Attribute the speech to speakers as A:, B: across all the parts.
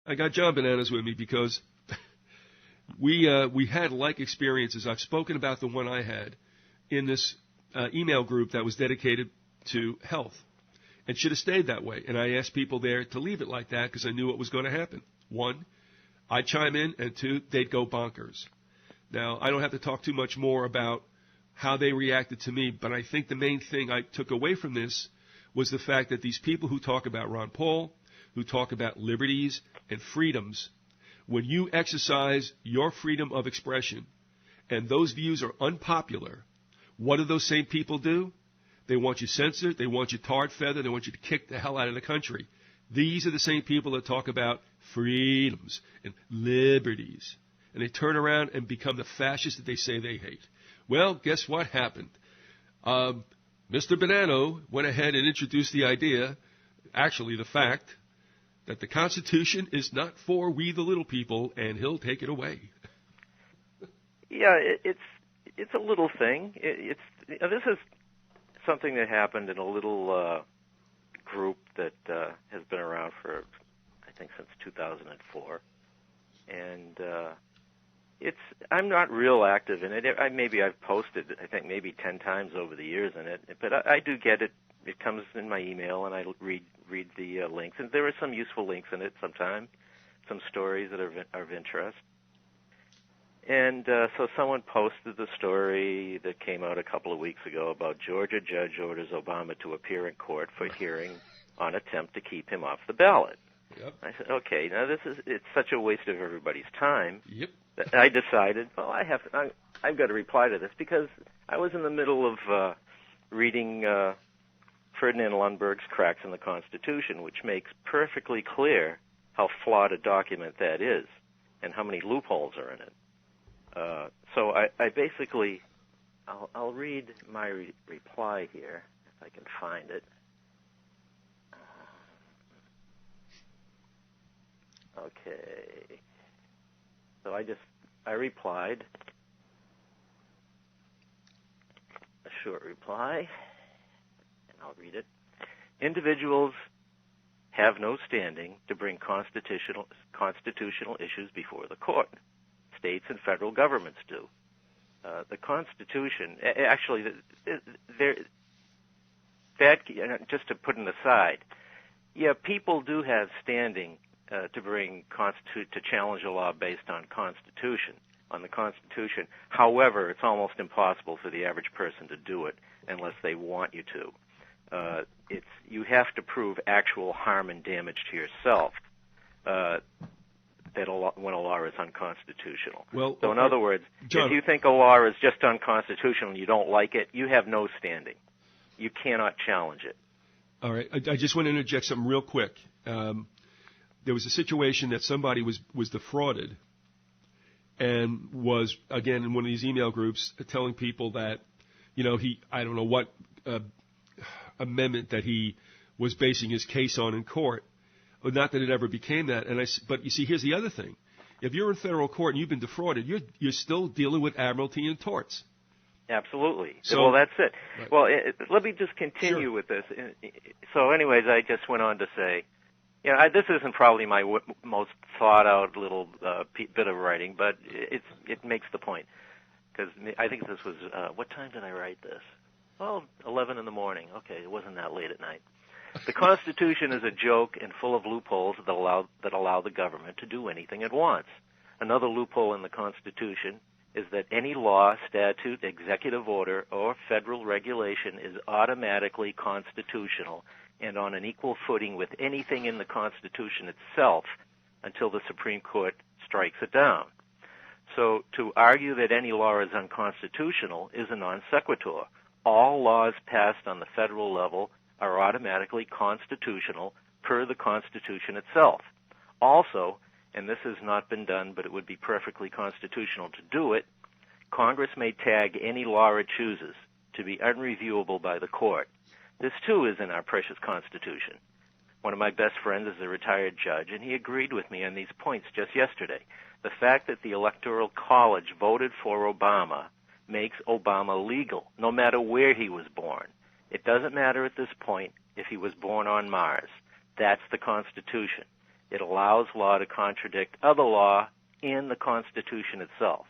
A: I got John Bananas with me because we had like experiences. I've spoken about the one I had in this email group that was dedicated to health. It should have stayed that way. And I asked people there to leave it like that because I knew what was going to happen. One, I'd chime in, and two, they'd go bonkers. Now, I don't have to talk too much more about how they reacted to me, but I think the main thing I took away from this was the fact that these people who talk about Ron Paul, who talk about liberties and freedoms, when you exercise your freedom of expression and those views are unpopular, what do those same people do? They want you censored. They want you tarred feathered. They want you to kick the hell out of the country. These are the same people that talk about freedoms and liberties. And they turn around and become the fascists that they say they hate. Well, guess what happened? Mr. Bannano went ahead and introduced the idea, actually the fact, that the Constitution is not for we the little people, and he'll take it away.
B: Yeah, it's a little thing. This is something that happened in a little group that has been around for, I think, since 2004, and I'm not real active in it. Maybe I've posted, I think, maybe 10 times over the years in it, but I do get it. It comes in my email, and I read the links, and there are some useful links in it sometimes, some stories that are of interest. And so someone posted the story that came out a couple of weeks ago about Georgia judge orders Obama to appear in court for hearing on attempt to keep him off the ballot.
A: Yep.
B: I said, okay, now it's such a waste of everybody's time.
A: Yep.
B: That I decided, well, I've got to reply to this because I was in the middle of reading Ferdinand Lundberg's Cracks in the Constitution, which makes perfectly clear how flawed a document that is and how many loopholes are in it. So I basically, I'll read my reply here, if I can find it. Okay. So I replied, a short reply, and I'll read it. Individuals have no standing to bring constitutional issues before the court. States and federal governments do. The Constitution, actually, just to put an aside, yeah, people do have standing to challenge a law based on the Constitution. However, it's almost impossible for the average person to do it unless they want you to. You have to prove actual harm and damage to yourself. When a law is unconstitutional.
A: Well,
B: so in other words,
A: John,
B: if you think a law is just unconstitutional and you don't like it, you have no standing. You cannot challenge it.
A: All right. I just want to interject something real quick. There was a situation that somebody was defrauded and was, again, in one of these email groups telling people that, I don't know what amendment that he was basing his case on in court. Not that it ever became that, but you see, here's the other thing: if you're in federal court and you've been defrauded, you're still dealing with admiralty and torts.
B: Absolutely.
A: So,
B: well, that's it.
A: Right.
B: Well, let me just continue
A: Sure.
B: with this. So, anyways, I just went on to say, this isn't probably my most thought out little bit of writing, but it makes the point because I think this was what time did I write this? Well, 11 in the morning. Okay, it wasn't that late at night. The Constitution is a joke and full of loopholes that allow the government to do anything it wants. Another loophole in the Constitution is that any law, statute, executive order, or federal regulation is automatically constitutional and on an equal footing with anything in the Constitution itself until the Supreme Court strikes it down. So to argue that any law is unconstitutional is a non sequitur. All laws passed on the federal level are automatically constitutional per the Constitution itself. Also, and this has not been done, but it would be perfectly constitutional to do it, Congress may tag any law it chooses to be unreviewable by the court. This, too, is in our precious Constitution. One of my best friends is a retired judge, and he agreed with me on these points just yesterday. The fact that the Electoral College voted for Obama makes Obama legal, no matter where he was born. It doesn't matter at this point if he was born on Mars. That's the Constitution. It allows law to contradict other law in the Constitution itself.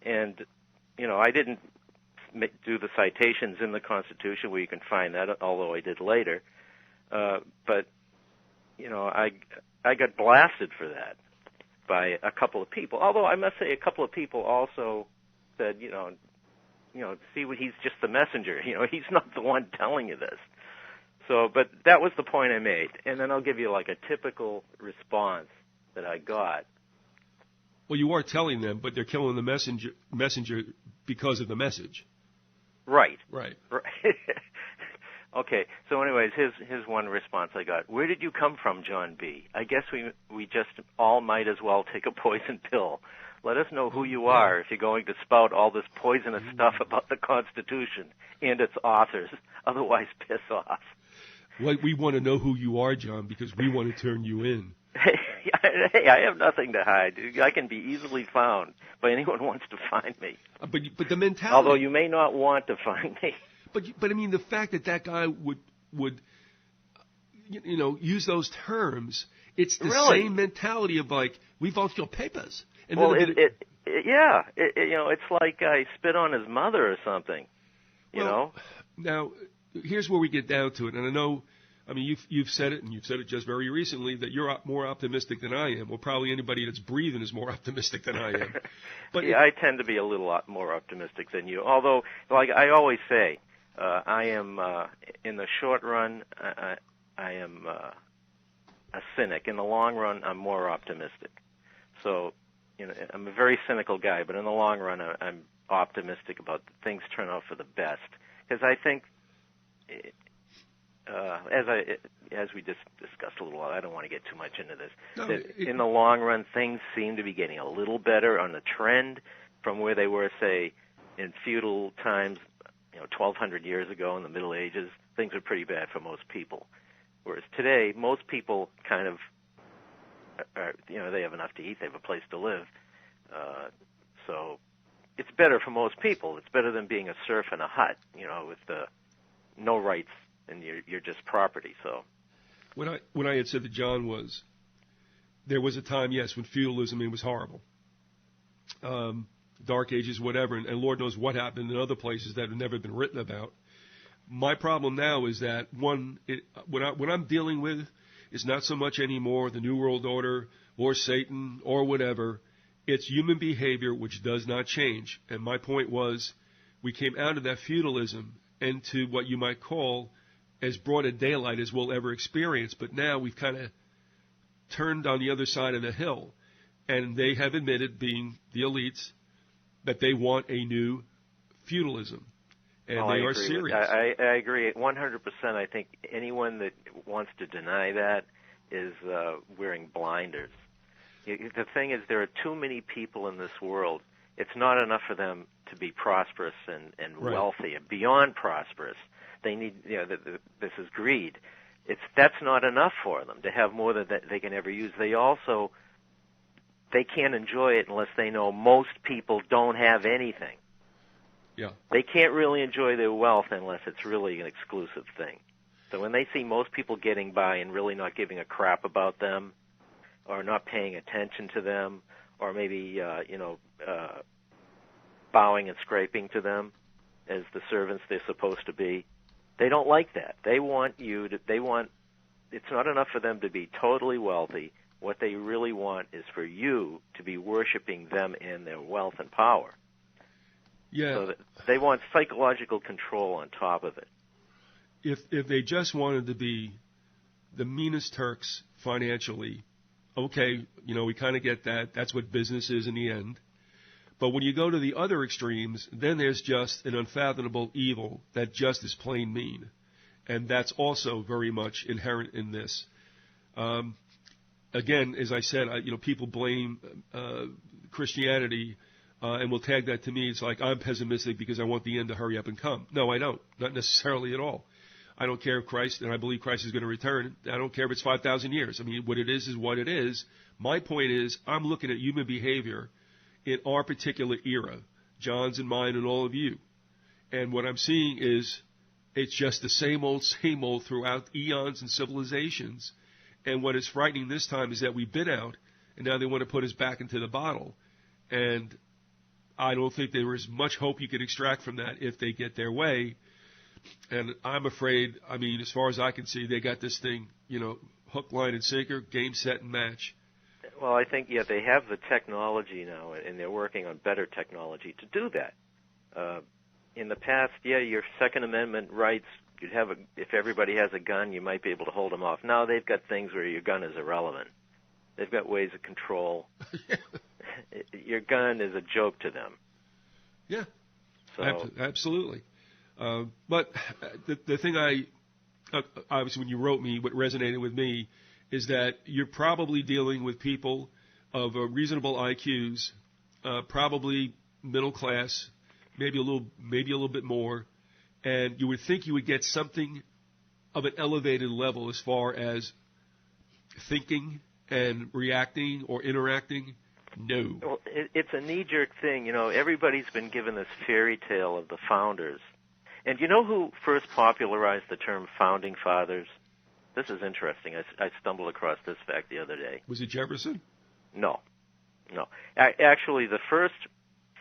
B: And, I didn't do the citations in the Constitution where you can find that, although I did later. But, I got blasted for that by a couple of people. Although I must say a couple of people also said, see what he's just the messenger. He's not the one telling you this. So, but that was the point I made. And then I'll give you like a typical response that I got.
A: Well, you are telling them, but they're killing the messenger because of the message.
B: Right.
A: Right.
B: Okay. So, anyways, here's one response I got. Where did you come from, John B? I guess we just all might as well take a poison pill. Let us know who you are if you're going to spout all this poisonous stuff about the Constitution and its authors. Otherwise, piss off.
A: Well, we want to know who you are, John, because we want to turn you in.
B: Hey, I have nothing to hide. I can be easily found by anyone who wants to find me.
A: But the mentality.
B: Although you may not want to find me.
A: But I mean, the fact that guy would use those terms, it's the same mentality of like, we've all got papers. And
B: well, it's like I spit on his mother or something. You know.
A: Now, here's where we get down to it, and I mean, you've said it, and you've said it just very recently, that you're more optimistic than I am. Well, probably anybody that's breathing is more optimistic than I am. But
B: yeah, I tend to be a little more optimistic than you. Although, like I always say, I am in the short run, I am a cynic. In the long run, I'm more optimistic. So, I'm a very cynical guy, but in the long run, I'm optimistic about things turn out for the best. Because I think, as we just discussed a little while, I don't want to get too much into this.
A: No,
B: in the long run, things seem to be getting a little better on the trend from where they were, say, in feudal times, 1,200 years ago in the Middle Ages. Things were pretty bad for most people. Whereas today, most people kind of, they have enough to eat, they have a place to live. So it's better for most people. It's better than being a serf in a hut, with no rights and you're just property. So
A: what I had said to John was, there was a time, yes, when feudalism was horrible, Dark Ages, whatever, and Lord knows what happened in other places that have never been written about. My problem now is that what I'm dealing with is not so much anymore the New World Order or Satan or whatever. It's human behavior which does not change. And my point was, we came out of that feudalism into what you might call as broad a daylight as we'll ever experience. But now we've kind of turned on the other side of the hill. And they have admitted, being the elites, that they want a new feudalism. And they are serious.
B: I agree 100%. I think anyone that wants to deny that is wearing blinders. The thing is, there are too many people in this world. It's not enough for them to be prosperous and wealthy and beyond prosperous. They need, this is greed. That's not enough for them to have more than they can ever use. They can't enjoy it unless they know most people don't have anything.
A: Yeah.
B: They can't really enjoy their wealth unless it's really an exclusive thing. So when they see most people getting by and really not giving a crap about them, or not paying attention to them, or maybe bowing and scraping to them as the servants they're supposed to be, they don't like that. They want it's not enough for them to be totally wealthy. What they really want is for you to be worshiping them in their wealth and power.
A: Yeah.
B: So that they want psychological control on top of it.
A: If they just wanted to be the meanest Turks financially, okay, we kind of get that. That's what business is in the end. But when you go to the other extremes, then there's just an unfathomable evil that just is plain mean. And that's also very much inherent in this. Again, as I said, people blame Christianity and will tag that to me. It's like, I'm pessimistic because I want the end to hurry up and come. No, I don't. Not necessarily at all. I don't care if Christ, and I believe Christ is going to return. I don't care if it's 5,000 years. I mean, what it is what it is. My point is, I'm looking at human behavior in our particular era, John's and mine and all of you. And what I'm seeing is it's just the same old throughout eons and civilizations. And what is frightening this time is that we've been out, and now they want to put us back into the bottle. And I don't think there is much hope you could extract from that if they get their way. And I'm afraid, I mean, as far as I can see, they got this thing, hook, line, and sinker, game, set, and match.
B: Well, I think, they have the technology now, and they're working on better technology to do that. In the past, your Second Amendment rights, if everybody has a gun, you might be able to hold them off. Now they've got things where your gun is irrelevant. They've got ways of control. Your gun is a joke to them.
A: Yeah,
B: so,
A: absolutely. But the thing obviously when you wrote me, what resonated with me is that you're probably dealing with people of reasonable IQs, probably middle class, maybe a little bit more, and you would think you would get something of an elevated level as far as thinking and reacting or interacting. No.
B: Well, it's a knee-jerk thing. Everybody's been given this fairy tale of the founders. And you know who first popularized the term founding fathers? This is interesting. I stumbled across this fact the other day.
A: Was it Jefferson?
B: No. Actually, the first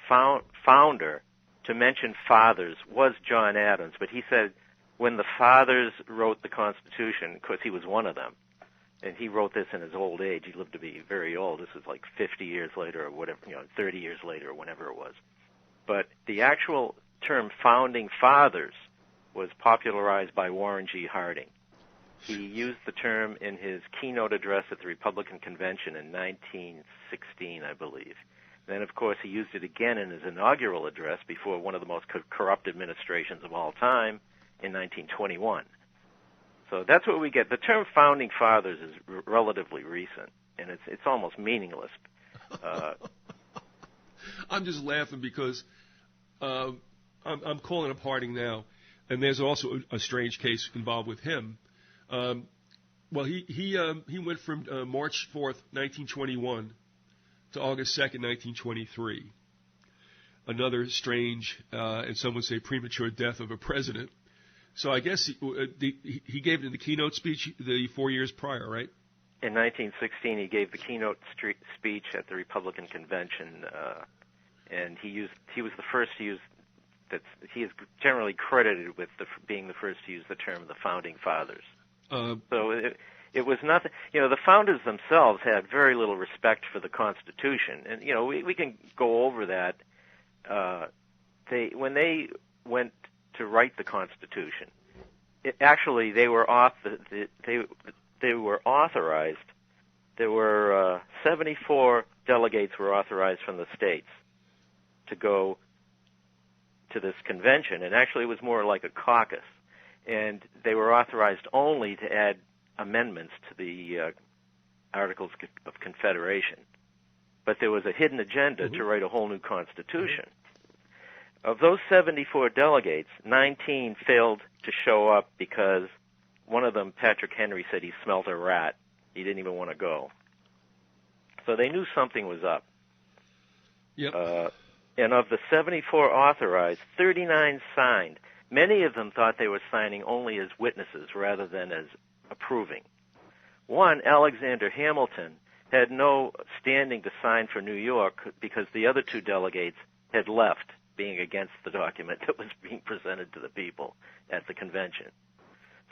B: founder to mention fathers was John Adams, but he said when the fathers wrote the Constitution, because he was one of them, and he wrote this in his old age. He lived to be very old. This was like 50 years later or whatever, 30 years later or whenever it was. But the actual term founding fathers was popularized by Warren G. Harding. He used the term in his keynote address at the Republican Convention in 1916, I believe. And then, of course, he used it again in his inaugural address before one of the most corrupt administrations of all time in 1921. So that's what we get. The term founding fathers is relatively recent, and it's almost meaningless.
A: I'm just laughing because I'm calling up Harding now, and there's also a strange case involved with him. Well, he went from March 4th, 1921 to August 2nd, 1923. Another strange, and some would say premature death of a president. So I guess he gave it in the keynote speech the 4 years prior, right?
B: In 1916, he gave the keynote speech at the Republican Convention, and he was the first to use that. He is generally credited with being the first to use the term the founding fathers. So it was nothing. The founders themselves had very little respect for the Constitution, and we can go over that. When they went to write the Constitution, they were authorized. There were 74 delegates were authorized from the states to go to this convention, and actually it was more like a caucus. And they were authorized only to add amendments to the Articles of Confederation. But there was a hidden agenda to write a whole new Constitution. Of those 74 delegates, 19 failed to show up because one of them, Patrick Henry, said he smelt a rat. He didn't even want to go. So they knew something was up.
A: Yep.
B: And of the 74 authorized, 39 signed. Many of them thought they were signing only as witnesses rather than as approving. One, Alexander Hamilton, had no standing to sign for New York because the other two delegates had left, being against the document that was being presented to the people at the convention.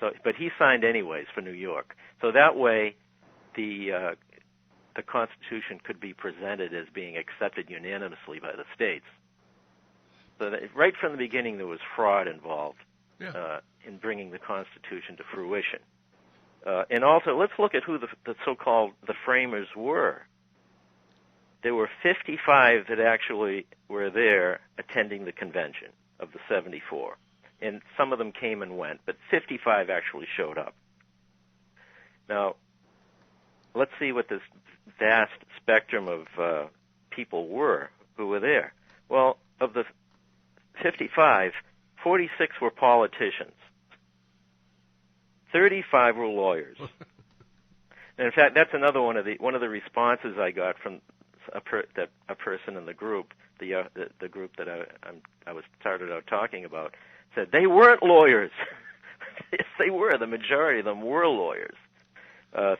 B: But he signed anyways for New York. So that way, the Constitution could be presented as being accepted unanimously by the states. So that right from the beginning, there was fraud involved in bringing the Constitution to fruition. And also, let's look at who the so-called the framers were. There were 55 that actually were there attending the convention of the 74. And some of them came and went, but 55 actually showed up. Now, let's see what this vast spectrum of people were who were there. Well, of the 55, 46 were politicians. 35 were lawyers. And in fact, that's another one of the responses I got from a person in the group, the group that I was started out talking about, said they weren't lawyers. Yes, they were. The majority of them were lawyers.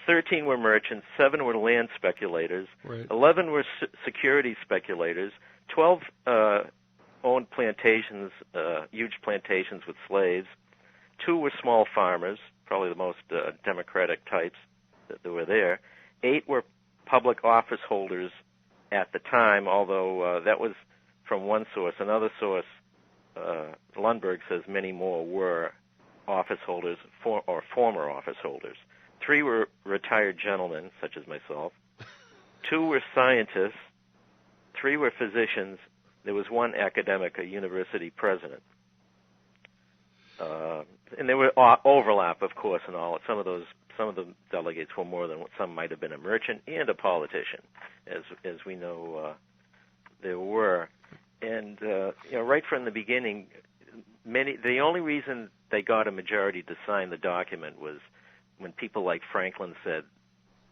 B: 13 were merchants, 7 were land speculators,
A: Right.
B: 11 were security speculators, 12 owned plantations, huge plantations with slaves, 2 were small farmers, probably the most democratic types that were there, 8 were public office holders at the time, although that was from one source. Another source, Lundberg says many more were office holders or former office holders. 3 were retired gentlemen, such as myself. 2 were scientists. 3 were physicians. There was 1 academic, a university president. And there were overlap, of course, and all. Some of the delegates were more than some might have been a merchant and a politician, as we know there were. And right from the beginning, the only reason they got a majority to sign the document was when people like Franklin said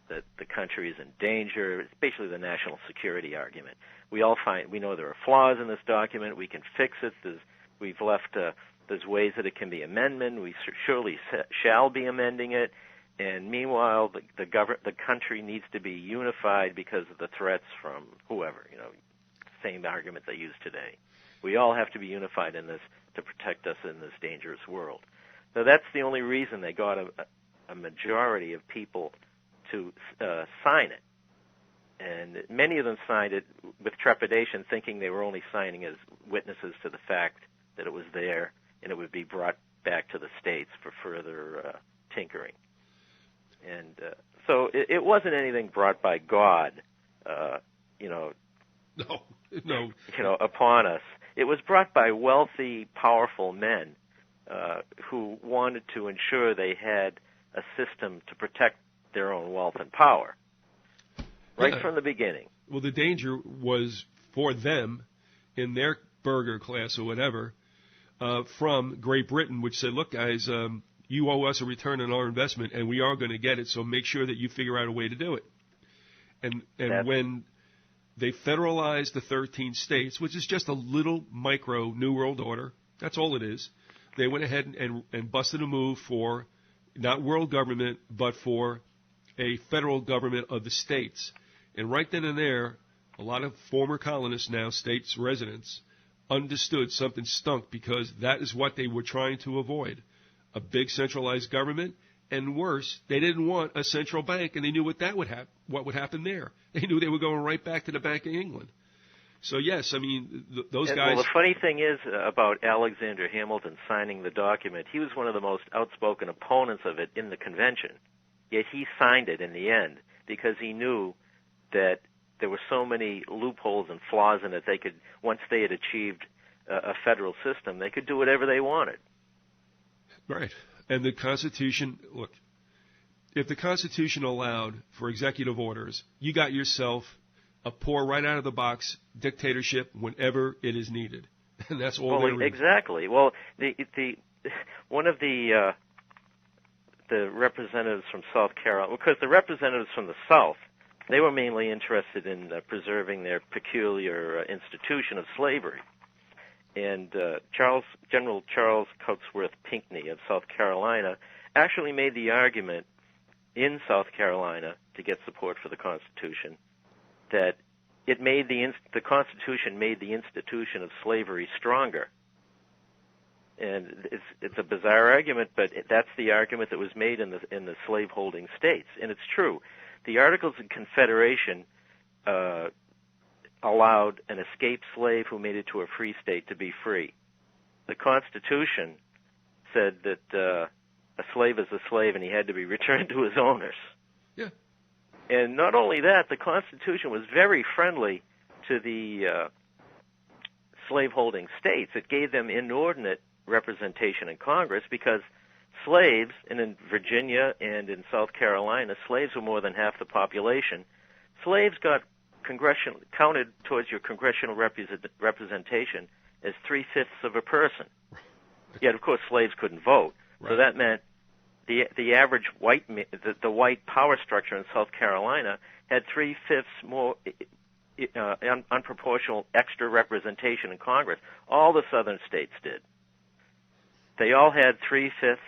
B: that the country is in danger. It's basically the national security argument. We know there are flaws in this document. We can fix it. There's ways that it can be amended. We surely shall be amending it. And meanwhile, the country needs to be unified because of the threats from whoever. Same argument they use today. We all have to be unified in this to protect us in this dangerous world. So that's the only reason they got a majority of people to sign it. And many of them signed it with trepidation, thinking they were only signing as witnesses to the fact that it was there and it would be brought back to the States for further tinkering. And so it wasn't anything brought by God,
A: No.
B: Upon us. It was brought by wealthy, powerful men who wanted to ensure they had a system to protect their own wealth and power, right from the beginning.
A: Well, the danger was for them in their burger class or whatever from Great Britain, which said, look, guys, you owe us a return on our investment, and we are going to get it, so make sure that you figure out a way to do it. And when they federalized the 13 states, which is just a little micro New World Order, that's all it is, they went ahead and busted a move for not world government, but for a federal government of the states. And right then and there, a lot of former colonists, now states residents, understood something stunk because that is what they were trying to avoid. A big centralized government, and worse, they didn't want a central bank, and they knew what would happen there. They knew they were going right back to the Bank of England. So yes, I mean, those guys...
B: Well, the funny thing is about Alexander Hamilton signing the document, he was one of the most outspoken opponents of it in the convention. Yet he signed it in the end because he knew that there were so many loopholes and flaws in it. They could, once they had achieved a federal system, they could do whatever they wanted.
A: Right. And the Constitution, look, if the Constitution allowed for executive orders, you got yourself a pour right out of the box dictatorship whenever it is needed. And that's all there is.
B: Exactly. Well, one of the representatives from South Carolina, because the representatives from the South, they were mainly interested in preserving their peculiar institution of slavery. And General Charles Cotesworth Pinckney of South Carolina actually made the argument in South Carolina to get support for the Constitution that the Constitution made the institution of slavery stronger. And it's a bizarre argument, but that's the argument that was made in the slaveholding states, and it's true. The Articles of Confederation allowed an escaped slave who made it to a free state to be free. The Constitution said that a slave is a slave and he had to be returned to his owners.
A: Yeah.
B: And not only that, the Constitution was very friendly to the slaveholding states. It gave them inordinate representation in Congress because slaves, and in Virginia and in South Carolina, slaves were more than half the population. Slaves got counted towards your congressional representation as 3/5 of a person. Yet, of course, slaves couldn't vote. Right. So that meant the average white the white power structure in South Carolina had 3/5 more unproportional extra representation in Congress. All the southern states did. They all had 3/5,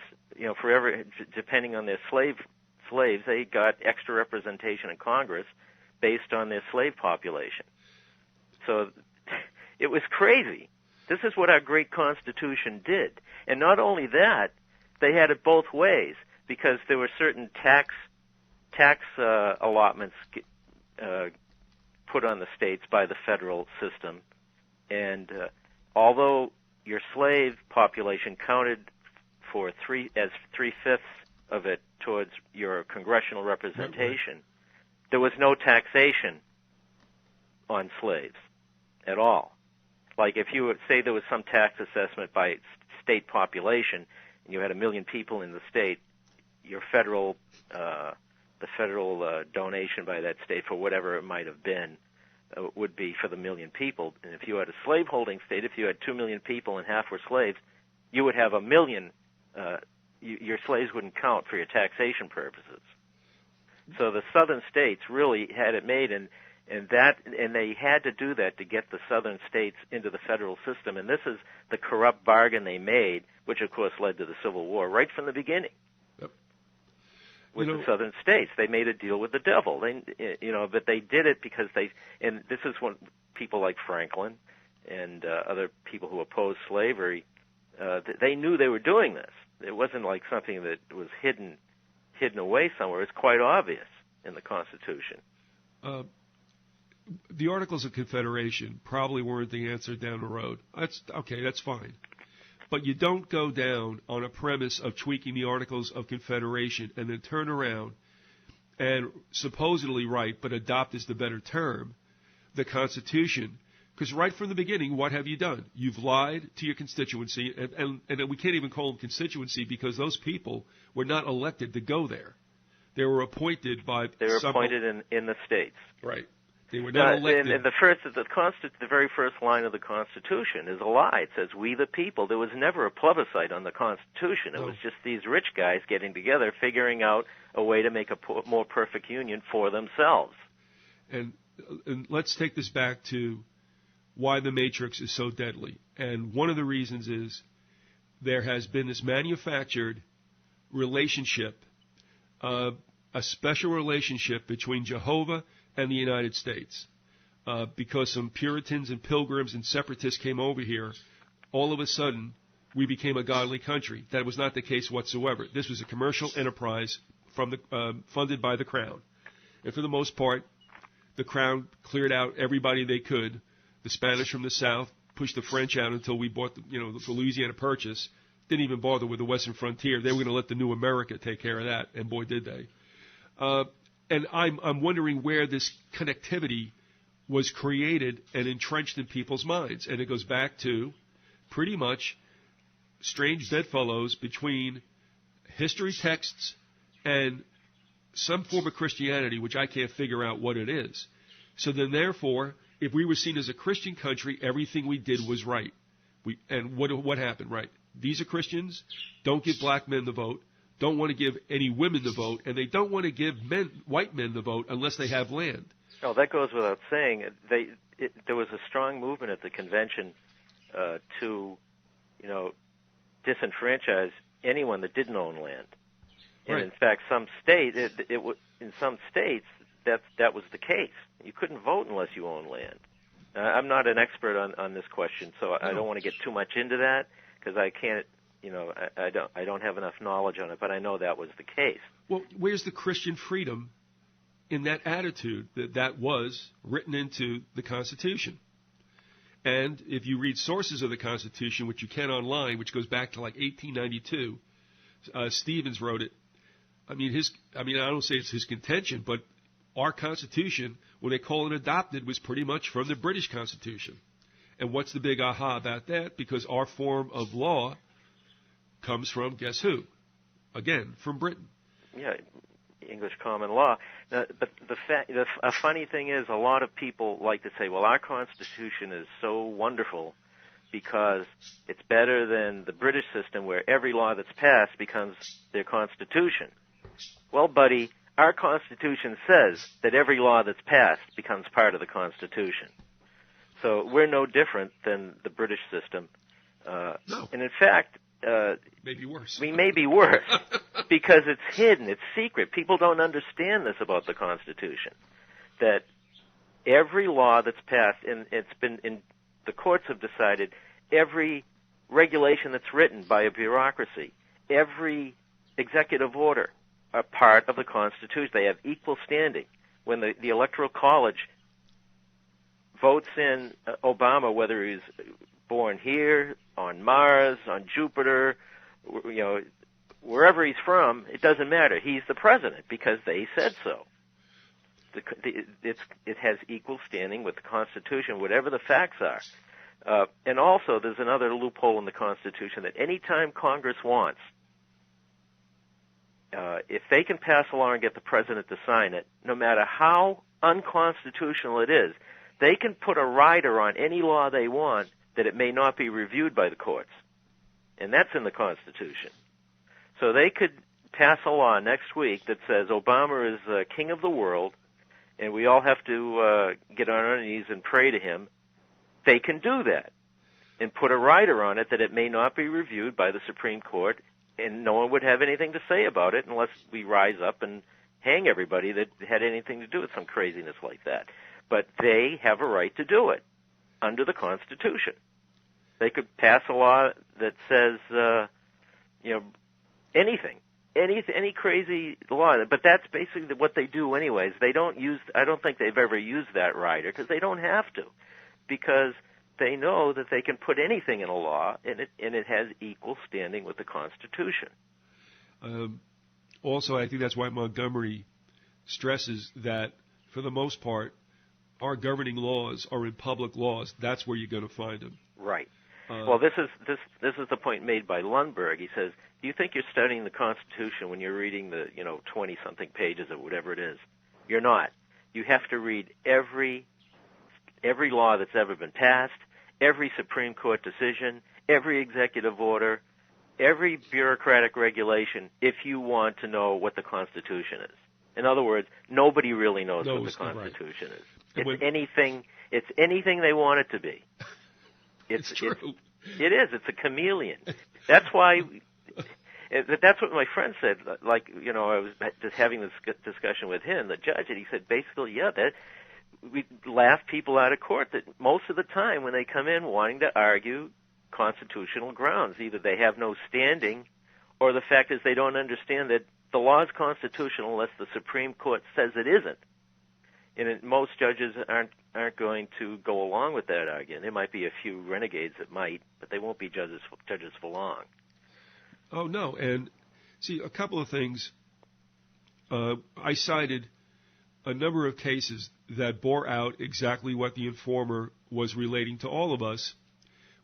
B: for every, depending on their slave slaves, they got extra representation in Congress based on their slave population. So it was crazy. This is what our great Constitution did. And not only that, they had it both ways, because there were certain tax allotments put on the states by the federal system. And although your slave population counted for three-fifths of it towards your congressional representation, there was no taxation on slaves at all. Like if you would say there was some tax assessment by state population, and you had 1 million people in the state, your federal, the federal donation by that state for whatever it might have been would be for the 1 million people. And if you had a slaveholding state, if you had 2 million people and half were slaves, you would have 1 million. Your slaves wouldn't count for your taxation purposes. So the southern states really had it made, and they had to do that to get the southern states into the federal system. And this is the corrupt bargain they made, which of course led to the Civil War right from the beginning.
A: Yep.
B: With the southern states, they made a deal with the devil. But they did it because and this is when people like Franklin and other people who opposed slavery, they knew they were doing this. It wasn't like something that was hidden away somewhere. It's quite obvious in the Constitution.
A: The Articles of Confederation probably weren't the answer down the road. That's fine. But you don't go down on a premise of tweaking the Articles of Confederation and then turn around and supposedly write, but adopt is the better term, the Constitution. Because right from the beginning, what have you done? You've lied to your constituency, and we can't even call them constituency because those people were not elected to go there. They were appointed by...
B: They were appointed in the states.
A: Right. They were not elected.
B: And the very first line of the Constitution is a lie. It says, "We the people." There was never a plebiscite on the Constitution. It was just these rich guys getting together, figuring out a way to make a more perfect union for themselves.
A: And let's take this back to why the Matrix is so deadly. And one of the reasons is there has been this manufactured relationship, a special relationship between Jehovah and the United States. Because some Puritans and Pilgrims and Separatists came over here, all of a sudden we became a godly country. That was not the case whatsoever. This was a commercial enterprise funded by the Crown. And for the most part, the Crown cleared out everybody they could. The Spanish from the south pushed the French out until we bought the Louisiana Purchase. Didn't even bother with the Western frontier. They were going to let the new America take care of that, and boy, did they. And I'm wondering where this connectivity was created and entrenched in people's minds. And it goes back to pretty much strange bedfellows between history texts and some form of Christianity, which I can't figure out what it is. So then, therefore, if we were seen as a Christian country, everything we did was right. And what happened, right? These are Christians, don't give black men the vote, don't want to give any women the vote, and they don't want to give white men the vote unless they have land.
B: Oh, that goes without saying. There was a strong movement at the convention to, disenfranchise anyone that didn't own land. And
A: right.
B: In fact, in some states that was the case. You couldn't vote unless you owned land. I'm not an expert on this question, so I don't want to get too much into that because I can't. I don't have enough knowledge on it, but I know that was the case.
A: Well, where's the Christian freedom in that attitude that was written into the Constitution? And if you read sources of the Constitution, which you can online, which goes back to like 1892, Stevens wrote it. I don't say it's his contention, but our Constitution, when they call it adopted, was pretty much from the British Constitution. And what's the big aha about that? Because our form of law comes from, guess who? Again, from Britain.
B: Yeah, English common law. But a funny thing is, a lot of people like to say, well, our Constitution is so wonderful because it's better than the British system where every law that's passed becomes their Constitution. Well, buddy, our Constitution says that every law that's passed becomes part of the Constitution. So we're no different than the British system.
A: No.
B: And in fact,
A: maybe worse.
B: We may be worse because it's hidden, it's secret. People don't understand this about the Constitution. That every law that's passed, and the courts have decided, every regulation that's written by a bureaucracy, every executive order are part of the Constitution. They have equal standing. When the Electoral College votes in Obama, whether he's born here, on Mars, on Jupiter, wherever he's from, it doesn't matter. He's the president because they said so. It has equal standing with the Constitution, whatever the facts are. And also, there's another loophole in the Constitution that any time Congress wants, if they can pass a law and get the president to sign it, no matter how unconstitutional it is, they can put a rider on any law they want that it may not be reviewed by the courts. And that's in the Constitution. So they could pass a law next week that says Obama is king of the world, and we all have to get on our knees and pray to him. They can do that and put a rider on it that it may not be reviewed by the Supreme Court, and no one would have anything to say about it unless we rise up and hang everybody that had anything to do with some craziness like that. But they have a right to do it under the Constitution. They could pass a law that says, anything, any crazy law. But that's basically what they do anyways. I don't think they've ever used that rider because they don't have to, because they know that they can put anything in a law and it has equal standing with the Constitution.
A: Also, I think that's why Montgomery stresses that, for the most part, our governing laws are in public laws. That's where you're going to find them.
B: Right. Well, this is the point made by Lundberg. He says, "Do you think you're studying the Constitution when you're reading the 20-something pages or whatever it is? You're not. You have to read every law that's ever been passed, every Supreme Court decision, every executive order, every bureaucratic regulation, if you want to know what the Constitution is. In other words, nobody really knows what the Constitution is. It's anything they want it to be.
A: It's true.
B: It is. It's a chameleon. That's why. That's what my friend said. I was just having this discussion with him, the judge, and he said basically, that we laugh people out of court that most of the time when they come in wanting to argue constitutional grounds, either they have no standing, or the fact is they don't understand that the law is constitutional unless the Supreme Court says it isn't. And most judges aren't going to go along with that argument. There might be a few renegades that might, but they won't be judges for long.
A: Oh, no. And see, a couple of things. I cited a number of cases that bore out exactly what the informer was relating to all of us,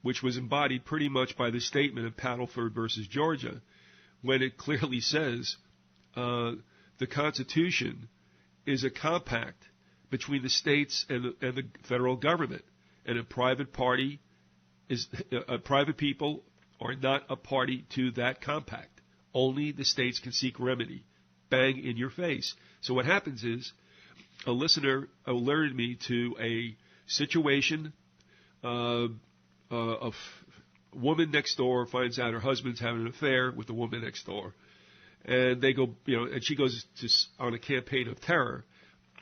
A: which was embodied pretty much by the statement of Paddleford versus Georgia, when it clearly says the Constitution is a compact between the states and the federal government, and a private people are not a party to that compact. Only the states can seek remedy. Bang in your face. So what happens is, a listener alerted me to a situation. A woman next door finds out her husband's having an affair with the woman next door, and they go, and she goes on a campaign of terror.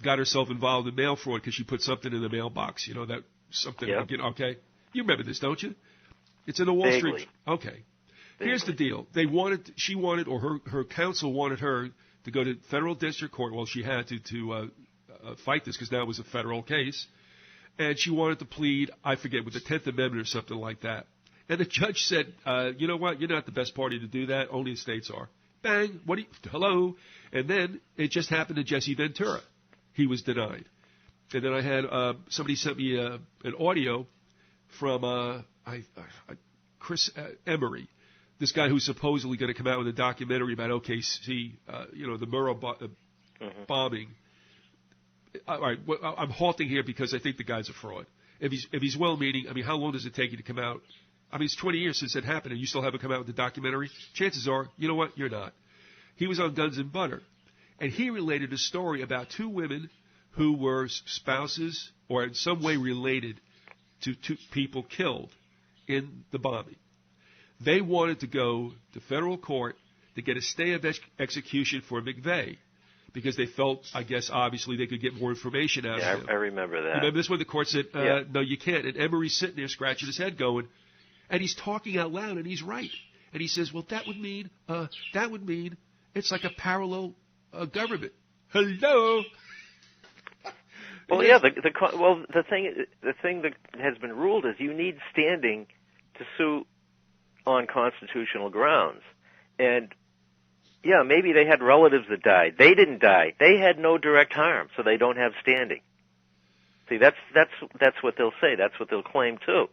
A: Got herself involved in mail fraud because she put something in the mailbox. That something.
B: Yep.
A: Okay, you remember this, don't you? It's in the Wall Street. Okay. Here's the deal. She wanted, or her counsel wanted her to go to federal district court. Well, she had to fight this because now it was a federal case. And she wanted to plead, I forget, with the 10th Amendment or something like that. And the judge said, you know what? You're not the best party to do that. Only the states are. Bang. Hello. And then it just happened to Jesse Ventura. He was denied. And then I had somebody sent me an audio from Chris Emery, this guy who's supposedly going to come out with a documentary about OKC, the Murrah bombing. All right, I'm halting here because I think the guy's a fraud. If he's well-meaning, how long does it take you to come out? It's 20 years since it happened, and you still haven't come out with the documentary? Chances are, you know what, you're not. He was on Guns and Butter, and he related a story about two women who were spouses or in some way related to two people killed in the bombing. They wanted to go to federal court to get a stay of execution for McVeigh because they felt, I guess, obviously they could get more information out of him.
B: I remember that.
A: You remember this when the court said, no, you can't. And Emery's sitting there scratching his head going, and he's talking out loud, and he's right. And he says, well, that would mean it's like a parallel government. Hello?
B: Well, yeah. The thing that has been ruled is you need standing to sue on constitutional grounds, and yeah, maybe they had relatives that died. They didn't die. They had no direct harm, so they don't have standing. See, that's what they'll say. That's what they'll claim too.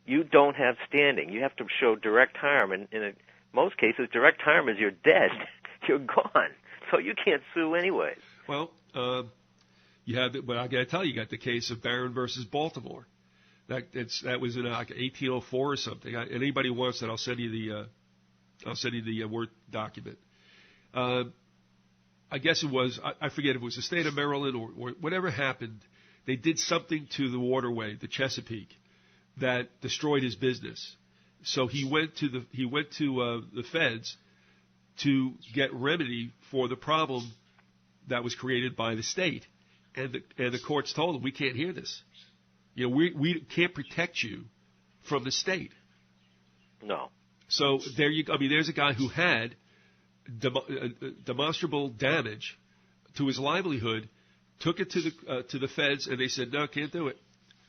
B: You don't have standing. You have to show direct harm, and in most cases, direct harm is you're dead, you're gone, so you can't sue anyways.
A: Well, you have, but I got to tell you, got the case of Barron versus Baltimore. That was in like 1804 or something. Anybody wants that, I'll send you the Word document. I guess it was, I forget if it was the state of Maryland or whatever happened. They did something to the waterway, the Chesapeake, that destroyed his business. So he went to the feds to get remedy for the problem that was created by the state, and the courts told him, we can't hear this. You know, we can't protect you from the state.
B: No.
A: So there you go. I mean, there's a guy who had demonstrable damage to his livelihood, took it to the feds, and they said, no, can't do it.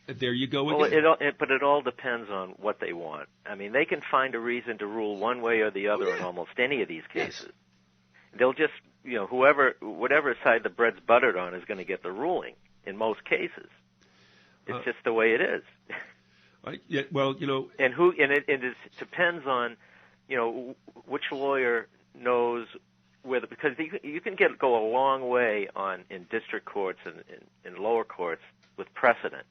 A: And there you go again.
B: Well, but it all depends on what they want. I mean, they can find a reason to rule one way or the other in almost any of these cases. Yes. They'll just, whatever side the bread's buttered on is going to get the ruling in most cases. It's just the way it is.
A: Yeah, well,
B: and it depends on, which lawyer knows whether, because you can go a long way in district courts and in lower courts with precedent.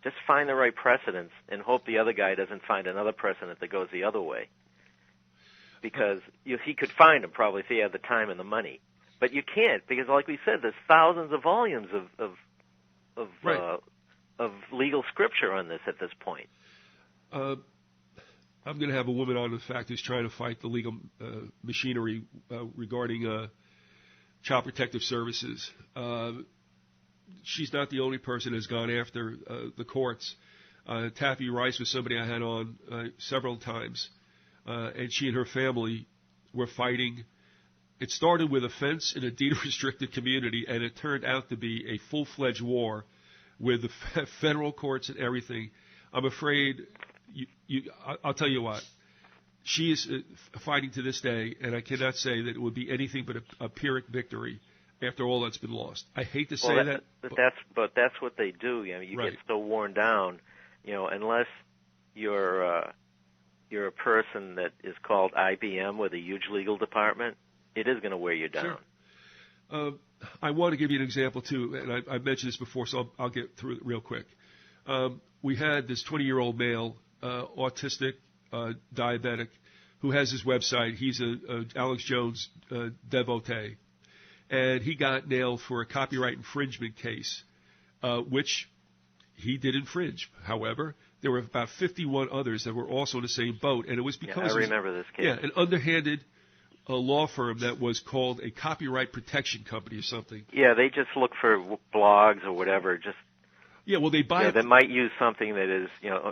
B: Just find the right precedents and hope the other guy doesn't find another precedent that goes the other way. Because he could find them probably if he had the time and the money, but you can't because, like we said, there's thousands of volumes of legal scripture on this at this point.
A: I'm going to have a woman on, in fact, who's trying to fight the legal machinery regarding Child Protective Services. She's not the only person who's gone after the courts. Taffy Rice was somebody I had on several times, and she and her family were fighting. It started with a fence in a deed-restricted community, and it turned out to be a full-fledged war with the federal courts and everything. I'm afraid, I'll tell you what, she is fighting to this day, and I cannot say that it would be anything but a Pyrrhic victory after all that's been lost. I hate to say that.
B: But that's what they do. You
A: right.
B: Get so worn down, unless you're a person that is called IBM with a huge legal department, it is going to wear you down.
A: Sure. I want to give you an example, too, and I've mentioned this before, so I'll get through it real quick. We had this 20-year-old male, autistic, diabetic, who has his website. He's a Alex Jones devotee, and he got nailed for a copyright infringement case, which he did infringe. However, there were about 51 others that were also in the same boat, and it was because
B: I remember this case.
A: Yeah, an underhanded law firm that was called a copyright protection company or something.
B: Yeah, they just look for blogs or whatever.
A: Yeah, well, they buy.
B: They might use something that is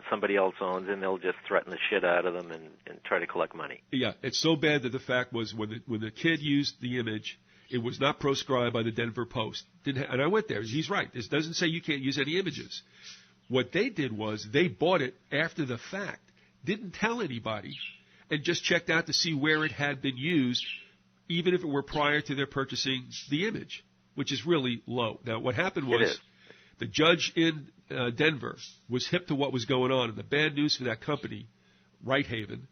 B: somebody else owns, and they'll just threaten the shit out of them and try to collect money.
A: Yeah, it's so bad that the fact was when the kid used the image, it was not proscribed by the Denver Post. And I went there. He's right. This doesn't say you can't use any images. What they did was they bought it after the fact, didn't tell anybody, and just checked out to see where it had been used, even if it were prior to their purchasing the image, which is really low. Now, what happened was the judge in Denver was hip to what was going on, and the bad news for that company, Right Haven,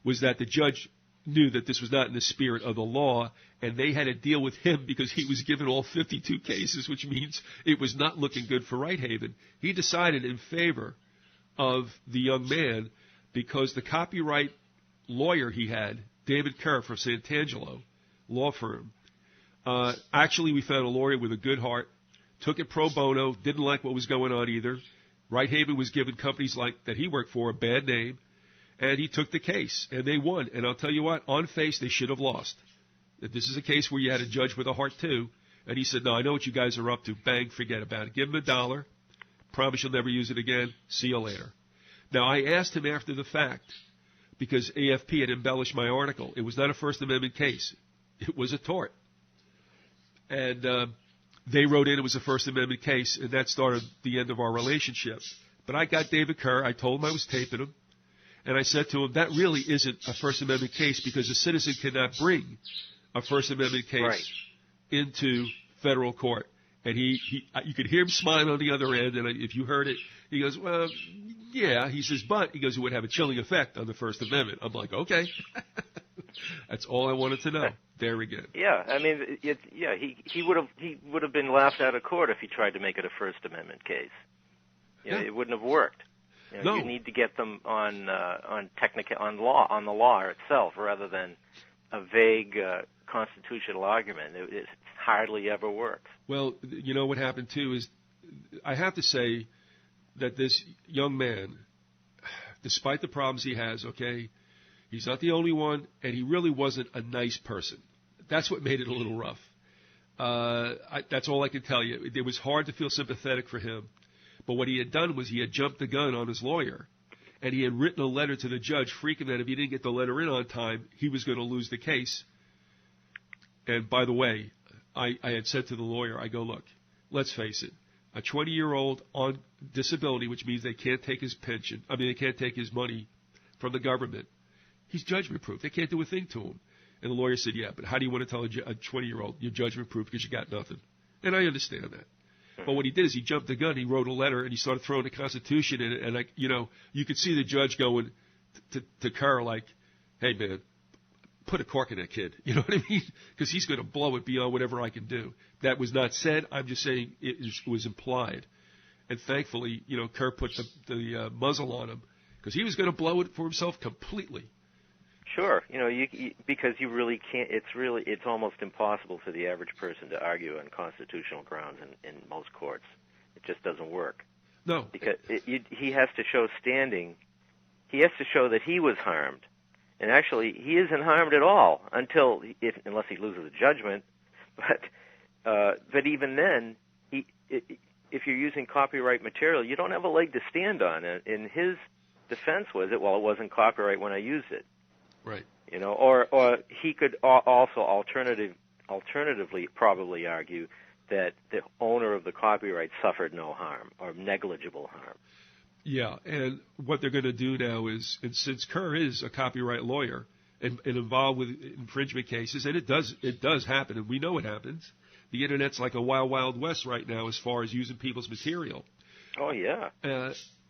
A: was that the judge knew that this was not in the spirit of the law, and they had to deal with him because he was given all 52 cases, which means it was not looking good for Right Haven. He decided in favor of the young man because the copyright lawyer he had, David Kerr from Santangelo law firm, actually we found a lawyer with a good heart, took it pro bono, didn't like what was going on either. Right Haven was giving companies like that he worked for a bad name. And he took the case, and they won. And I'll tell you what, on face, they should have lost. If this is a case where you had a judge with a heart, too, and he said, no, I know what you guys are up to. Bang, forget about it. Give him $1. Promise you'll never use it again. See you later. Now, I asked him after the fact, because AFP had embellished my article. It was not a First Amendment case. It was a tort. And they wrote in it was a First Amendment case, and that started the end of our relationship. But I got David Kerr. I told him I was taping him. And I said to him, that really isn't a First Amendment case because a citizen cannot bring a First Amendment case into federal court. And you could hear him smiling on the other end, and if you heard it, he goes, well, yeah. He says, but, he goes, it would have a chilling effect on the First Amendment. I'm like, okay. That's all I wanted to know. There again.
B: Yeah, I mean, he would have been laughed out of court if he tried to make it a First Amendment case. It wouldn't have worked.
A: No.
B: You need to get them on the law itself, rather than a vague constitutional argument. It hardly ever works.
A: Well, you know what happened too is, I have to say that this young man, despite the problems he has, okay, he's not the only one, and he really wasn't a nice person. That's what made it a little rough. That's all I can tell you. It was hard to feel sympathetic for him. But what he had done was he had jumped the gun on his lawyer, and he had written a letter to the judge freaking that if he didn't get the letter in on time, he was going to lose the case. And by the way, I had said to the lawyer, I go, look, let's face it, a 20-year-old on disability, which means they can't take his pension, they can't take his money from the government, he's judgment-proof. They can't do a thing to him. And the lawyer said, yeah, but how do you want to tell a 20-year-old you're judgment-proof because you got nothing? And I understand that. But what he did is he jumped the gun. He wrote a letter and he started throwing the Constitution in it. And you could see the judge going to Kerr like, "Hey man, put a cork in that kid." You know what I mean? Because he's going to blow it beyond whatever I can do. That was not said. I'm just saying it was implied. And thankfully, Kerr put the muzzle on him because he was going to blow it for himself completely.
B: Sure, because you really can't. It's almost impossible for the average person to argue on constitutional grounds in most courts. It just doesn't work.
A: No,
B: because he has to show standing. He has to show that he was harmed, and actually he isn't harmed at all unless he loses the judgment. But even then, if you're using copyright material, you don't have a leg to stand on. And his defense was it wasn't copyright when I used it.
A: Right.
B: Or he could also alternatively probably argue that the owner of the copyright suffered no harm or negligible harm.
A: Yeah, and what they're going to do now is, and since Kerr is a copyright lawyer and involved with infringement cases, and it does happen, and we know it happens. The Internet's like a wild, wild west right now as far as using people's material.
B: Oh yeah.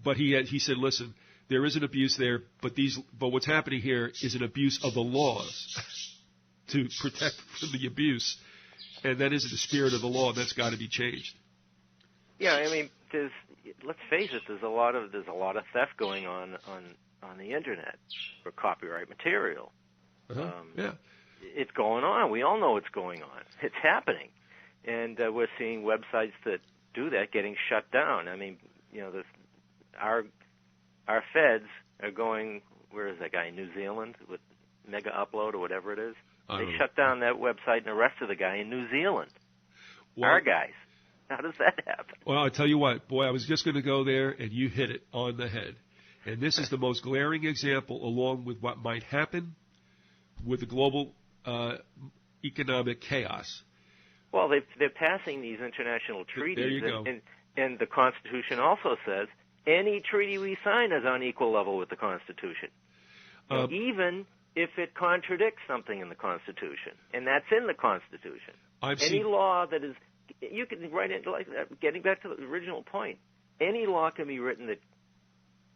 A: But he said, listen. There is an abuse there, but what's happening here is an abuse of the laws to protect from the abuse, and that isn't the spirit of the law. That's got to be changed.
B: Yeah, let's face it. There's a lot of theft going on the internet for copyright material.
A: Yeah, it's
B: going on. We all know it's going on. It's happening, and we're seeing websites that do that getting shut down. Our feds are going, where is that guy, in New Zealand, with Mega Upload or whatever it is? They shut down that website and arrested the guy in New Zealand. Well, our guys. How does that happen?
A: Well, I'll tell you what, boy, I was just going to go there, and you hit it on the head. And this is the most glaring example, along with what might happen with the global economic chaos.
B: Well, they're passing these international treaties.
A: There you go.
B: And the Constitution also says, any treaty we sign is on equal level with the Constitution, even if it contradicts something in the Constitution, and that's in the Constitution. Any law that is, you can write it like that. Getting back to the original point, any law can be written that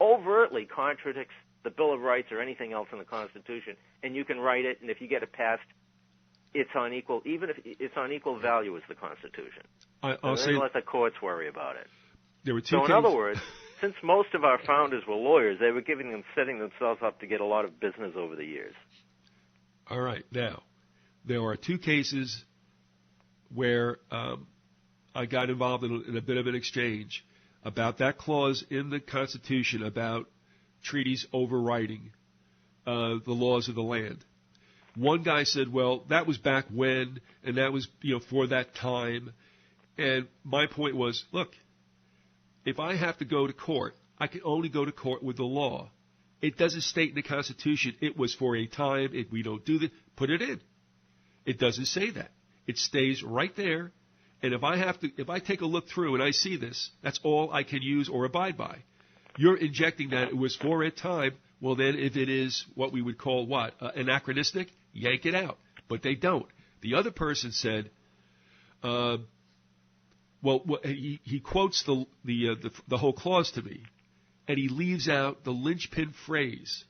B: overtly contradicts the Bill of Rights or anything else in the Constitution, and you can write it, and if you get it passed, it's on equal, even if it's on equal value as the Constitution.
A: I'll say,
B: let the courts worry about it.
A: There were two.
B: So in other words, since most of our founders were lawyers, they were setting themselves up to get a lot of business over the years.
A: All right. Now, there are two cases where I got involved in a bit of an exchange about that clause in the Constitution about treaties overriding the laws of the land. One guy said, well, that was back when, and that was, for that time. And my point was, look, if I have to go to court, I can only go to court with the law. It doesn't state in the Constitution it was for a time, if we don't do that, put it in. It doesn't say that. It stays right there. And if I take a look through and I see this, that's all I can use or abide by. You're injecting that it was for a time. Well, then, if it is what we would call anachronistic, yank it out. But they don't. The other person said, he quotes the whole clause to me, and he leaves out the linchpin phrase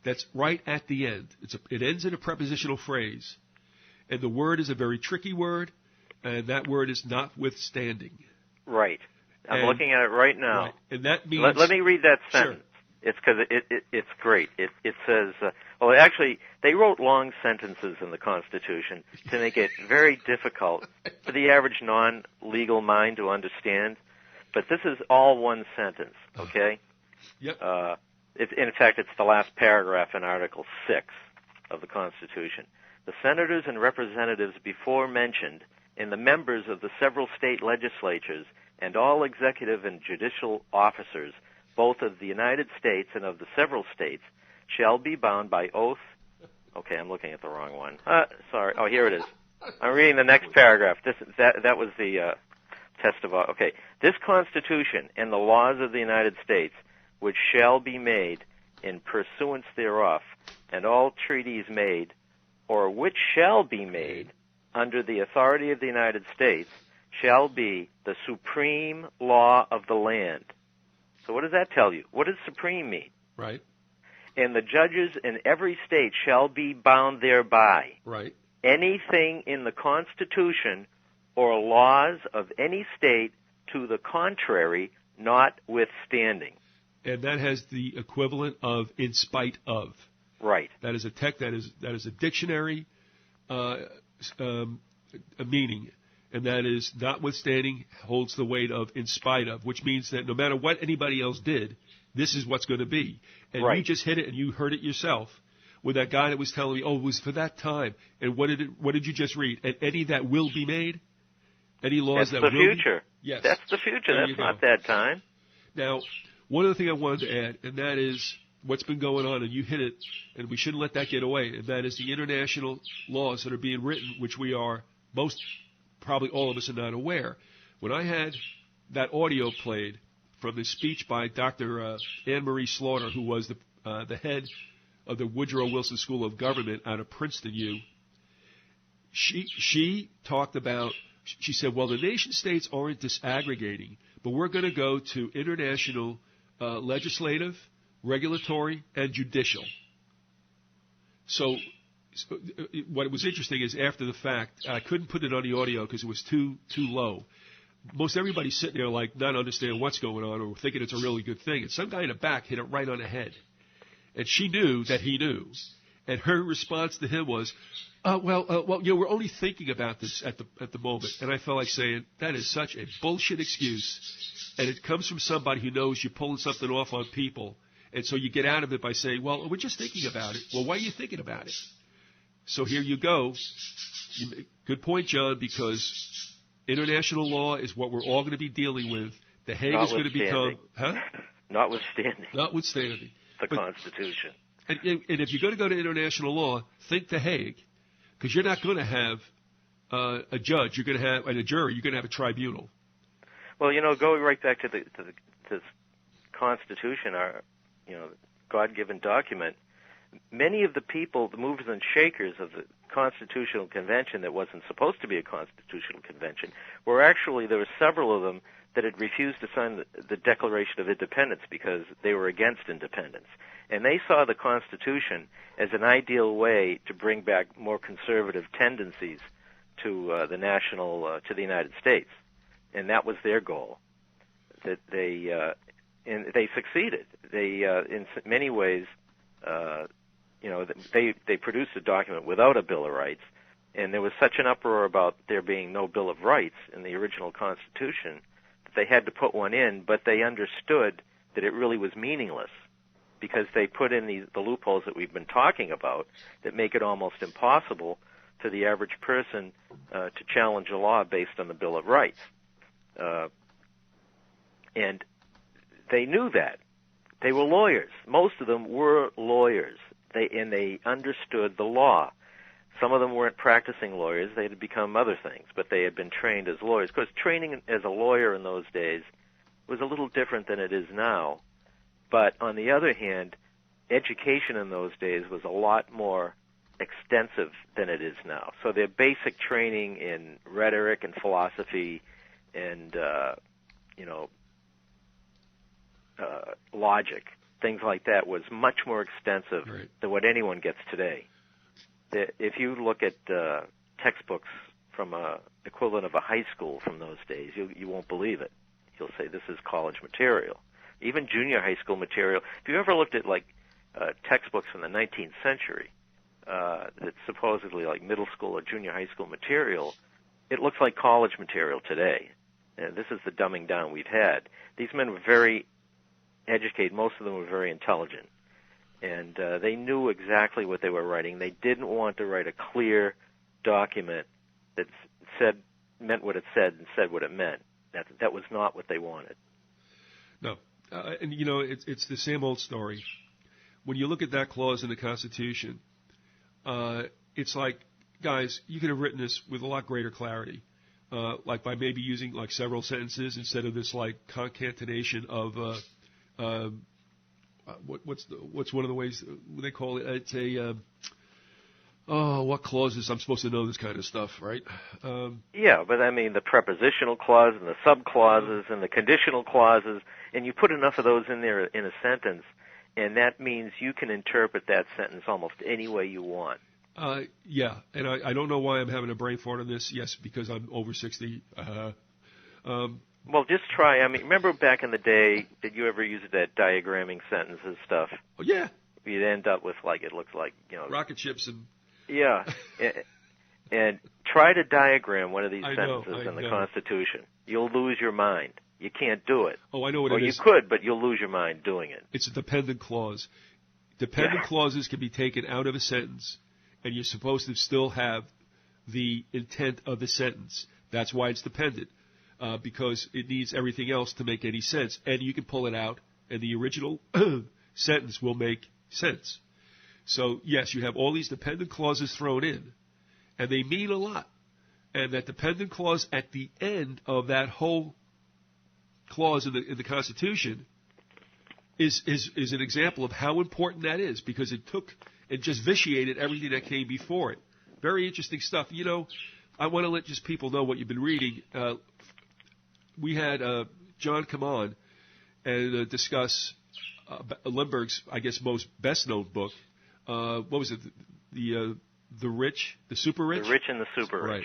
A: that's right at the end. It ends in a prepositional phrase, and the word is a very tricky word, and that word is notwithstanding.
B: Right. I'm looking at it right now.
A: Right. And that means...
B: Let me read that sentence.
A: Sure.
B: It's because it's great. It says, actually, they wrote long sentences in the Constitution to make it very difficult for the average non-legal mind to understand. But this is all one sentence, okay?
A: Yep.
B: In fact, it's the last paragraph in Article 6 of the Constitution. The senators and representatives before mentioned and the members of the several state legislatures and all executive and judicial officers, both of the United States and of the several states, shall be bound by oath. Okay, I'm looking at the wrong one. Sorry. Oh, here it is. I'm reading the next paragraph. That was the test of... Okay. This Constitution and the laws of the United States, which shall be made in pursuance thereof, and all treaties made, or which shall be made under the authority of the United States, shall be the supreme law of the land. So what does that tell you? What does supreme mean?
A: Right.
B: And the judges in every state shall be bound thereby.
A: Right.
B: Anything in the Constitution or laws of any state to the contrary, notwithstanding.
A: And that has the equivalent of in spite of.
B: Right.
A: That is a dictionary a meaning. And that is notwithstanding holds the weight of in spite of, which means that no matter what anybody else did, this is what's going to be. And
B: right.
A: You just hit it, and you heard it yourself with that guy that was telling me, it was for that time. And what did you just read? And any that will be made? Any laws that will be?
B: That's the future.
A: Yes.
B: That's the future. That's not that time.
A: Now, one other thing I wanted to add, and that is what's been going on, and you hit it, and we shouldn't let that get away, and that is the international laws that are being written, which we are probably all of us are not aware. When I had that audio played from the speech by Dr. Anne-Marie Slaughter, who was the head of the Woodrow Wilson School of Government out of Princeton U, she talked about, she said, well, the nation states aren't disaggregating, but we're going to go to international legislative, regulatory, and judicial. So what was interesting is after the fact, I couldn't put it on the audio because it was too low. Most everybody's sitting there like not understanding what's going on or thinking it's a really good thing. And some guy in the back hit it right on the head. And she knew that he knew. And her response to him was, we're only thinking about this at the moment. And I felt like saying, that is such a bullshit excuse. And it comes from somebody who knows you're pulling something off on people. And so you get out of it by saying, well, we're just thinking about it. Well, why are you thinking about it? So here you go. Good point, John, because international law is what we're all going to be dealing with. The Hague is going to become... Huh? Notwithstanding.
B: The Constitution.
A: And if you're going to go to international law, think the Hague, because you're not going to have a judge. You're going to have a jury. You're going to have a tribunal.
B: Well, going right back to the Constitution, our God-given document, many of the people, the movers and shakers of the Constitutional Convention that wasn't supposed to be a Constitutional Convention, there were several of them that had refused to sign the Declaration of Independence because they were against independence. And they saw the Constitution as an ideal way to bring back more conservative tendencies to the United States. And that was their goal. That and they succeeded. They, in many ways, they produced a document without a Bill of Rights, and there was such an uproar about there being no Bill of Rights in the original Constitution that they had to put one in, but they understood that it really was meaningless because they put in the loopholes that we've been talking about that make it almost impossible for the average person to challenge a law based on the Bill of Rights. And they knew that. They were lawyers. Most of them were lawyers. They understood the law. Some of them weren't practicing lawyers. They had become other things, but they had been trained as lawyers. Because training as a lawyer in those days was a little different than it is now. But on the other hand, education in those days was a lot more extensive than it is now. So their basic training in rhetoric and philosophy and, logic, things like that, was much more extensive than what anyone gets today. If you look at textbooks from a equivalent of a high school from those days, you won't believe it. You'll say this is college material. Even junior high school material. If you ever looked at textbooks from the 19th century, that's supposedly like middle school or junior high school material, it looks like college material today. And this is the dumbing down we've had. These men were very educated. Most of them were very intelligent. And they knew exactly what they were writing. They didn't want to write a clear document that meant what it said and said what it meant. That was not what they wanted.
A: No. And, it's the same old story. When you look at that clause in the Constitution, it's like, guys, you could have written this with a lot greater clarity, like by maybe using like several sentences instead of this like concatenation of what's one of the ways they call it? It's a what clauses? I'm supposed to know this kind of stuff, right?
B: Yeah, but I mean the prepositional clause and the subclauses and the conditional clauses, and you put enough of those in there in a sentence, and that means you can interpret that sentence almost any way you want.
A: Yeah, and I don't know why I'm having a brain fart on this. Yes, because I'm over 60.
B: Well, just try. I mean, remember back in the day, did you ever use that diagramming sentences stuff?
A: Oh, yeah.
B: You'd end up with it looks like,
A: rocket ships and...
B: Yeah. And try to diagram one of these sentences in the Constitution. You'll lose your mind. You can't do it.
A: Oh, I know what it is.
B: Or you could, but you'll lose your mind doing it.
A: It's a dependent clause. Dependent clauses can be taken out of a sentence, and you're supposed to still have the intent of the sentence. That's why it's dependent, because it needs everything else to make any sense. And you can pull it out, and the original sentence will make sense. So, yes, you have all these dependent clauses thrown in, and they mean a lot. And that dependent clause at the end of that whole clause in the Constitution is an example of how important that is, because it just vitiated everything that came before it. Very interesting stuff. I want to let just people know what you've been reading. We had John come on and discuss Lindbergh's, I guess, most best-known book. What was it? The Rich, the Super Rich?
B: The Rich and the Super Rich.
A: Right.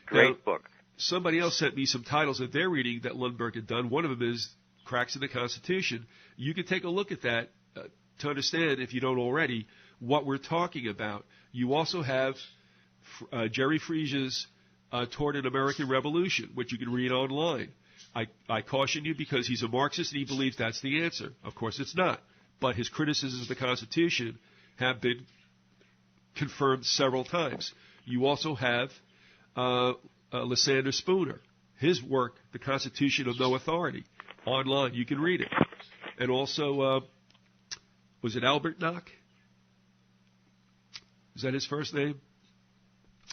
B: Great book.
A: Somebody else sent me some titles that they're reading that Lindbergh had done. One of them is Cracks in the Constitution. You can take a look at that to understand, if you don't already, what we're talking about. You also have Jerry Friesia's Toward an American Revolution, which you can read online. I caution you because he's a Marxist and he believes that's the answer. Of course it's not. But his criticisms of the Constitution have been confirmed several times. You also have Lysander Spooner. His work, The Constitution of No Authority, online. You can read it. And also, was it Albert Nock? Is that his first name?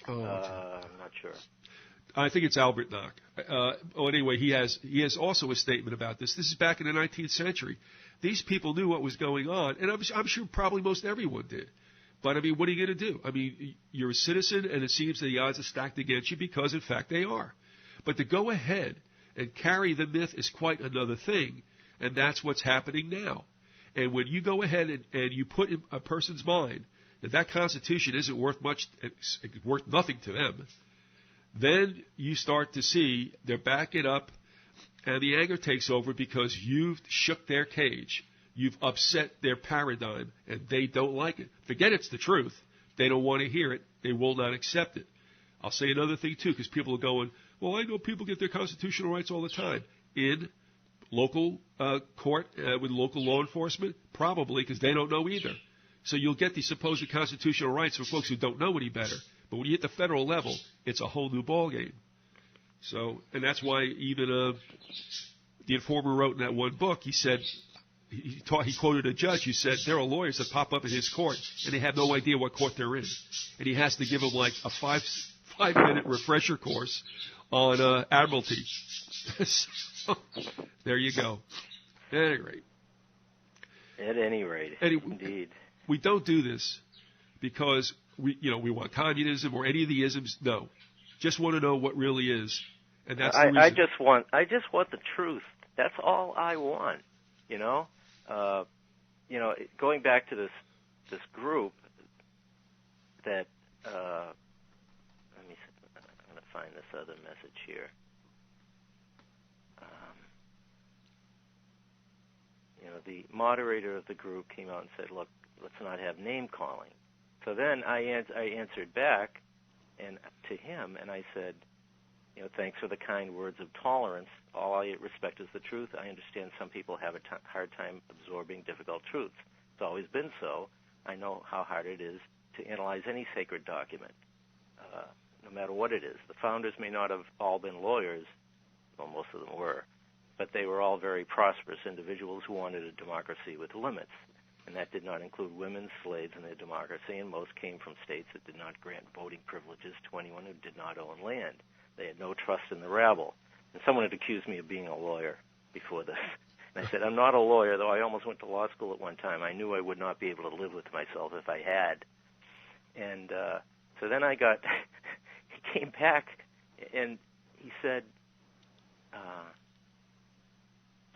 B: I'm not sure.
A: I think it's Albert Nock. Anyway, he has also a statement about this. This is back in the 19th century. These people knew what was going on, and I'm sure probably most everyone did. But, I mean, what are you going to do? I mean, you're a citizen, and it seems that the odds are stacked against you because, in fact, they are. But to go ahead and carry the myth is quite another thing, and that's what's happening now. And when you go ahead and you put in a person's mind that Constitution isn't worth much, it's worth nothing to them, then you start to see they're backing up, and the anger takes over because you've shook their cage. You've upset their paradigm, and they don't like it. Forget it's the truth. They don't want to hear it. They will not accept it. I'll say another thing, too, because people are going, well, I know people get their constitutional rights all the time. In local court, with local law enforcement? Probably, because they don't know either. So you'll get these supposed constitutional rights for folks who don't know any better. But when you hit the federal level, it's a whole new ballgame. So, and that's why even the Informer wrote in that one book, he said, he quoted a judge who said, there are lawyers that pop up in his court, and they have no idea what court they're in. And he has to give them like a five-minute refresher course on admiralty. So, there you go. At any rate.
B: At any rate, indeed.
A: We don't do this because we want communism or any of the isms. No. Just want to know what really is. And that's the reason. I
B: just want the truth. That's all I want. Going back to this group that let me see, I'm going to find this other message here. The moderator of the group came out and said, "Look, let's not have name calling." So then I answered back to him, and I said, thanks for the kind words of tolerance. All I respect is the truth. I understand some people have a hard time absorbing difficult truths. It's always been so. I know how hard it is to analyze any sacred document, no matter what it is. The founders may not have all been lawyers, well, most of them were, but they were all very prosperous individuals who wanted a democracy with limits. And that did not include women, slaves in their democracy, and most came from states that did not grant voting privileges to anyone who did not own land. They had no trust in the rabble. And someone had accused me of being a lawyer before this. And I said, I'm not a lawyer, though I almost went to law school at one time. I knew I would not be able to live with myself if I had. And so then he came back, and he said,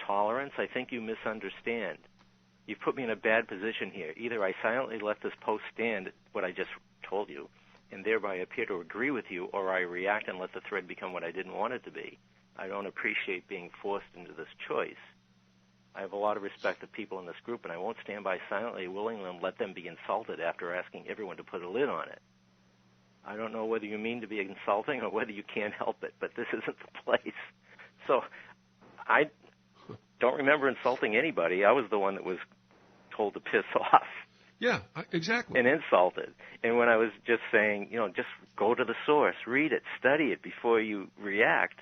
B: tolerance, I think you misunderstand. You've put me in a bad position here. Either I silently let this post stand, what I just told you, and thereby appear to agree with you, or I react and let the thread become what I didn't want it to be. I don't appreciate being forced into this choice. I have a lot of respect for people in this group, and I won't stand by silently, willingly, and let them be insulted after asking everyone to put a lid on it. I don't know whether you mean to be insulting or whether you can't help it, but this isn't the place. So I don't remember insulting anybody. I was the one that was told to piss off.
A: Yeah, exactly.
B: And insulted. And when I was just saying, just go to the source, read it, study it before you react,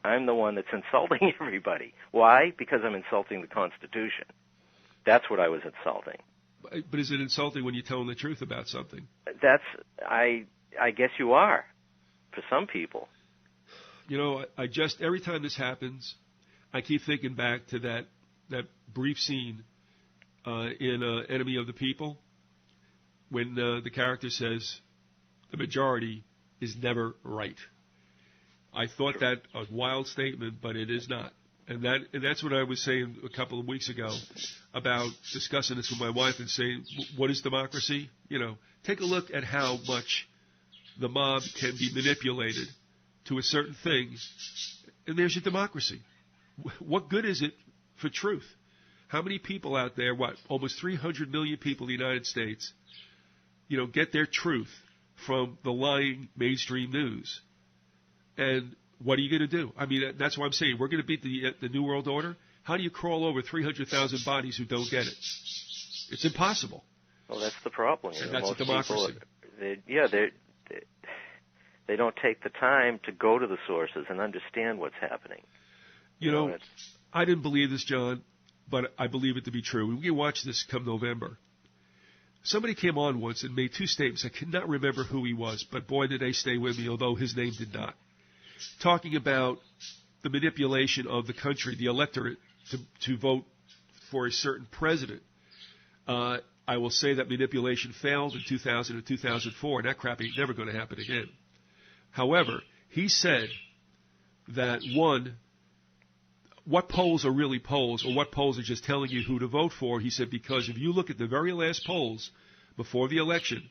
B: I'm the one that's insulting everybody. Why? Because I'm insulting the Constitution. That's what I was insulting.
A: But is it insulting when you tell them the truth about something?
B: I guess you are, for some people.
A: I just, every time this happens, I keep thinking back to that brief scene in Enemy of the People when the character says the majority is never right. I thought that a wild statement, but it is not. And that's what I was saying a couple of weeks ago about discussing this with my wife and saying, what is democracy? Take a look at how much the mob can be manipulated to a certain thing, and there's your democracy. What good is it for truth? How many people out there, almost 300 million people in the United States, get their truth from the lying mainstream news? And what are you going to do? I mean, that's why I'm saying we're going to beat the New World Order. How do you crawl over 300,000 bodies who don't get it? It's impossible.
B: Well, that's the problem.
A: And that's a democracy.
B: They don't take the time to go to the sources and understand what's happening.
A: I didn't believe this, John, but I believe it to be true. We can watch this come November. Somebody came on once and made two statements. I cannot remember who he was, but boy, did they stay with me, although his name did not. Talking about the manipulation of the country, the electorate, to vote for a certain president. I will say that manipulation failed in 2000 and 2004, and that crap ain't never going to happen again. However, he said that, one, what polls are really polls, or what polls are just telling you who to vote for? He said, because if you look at the very last polls before the election,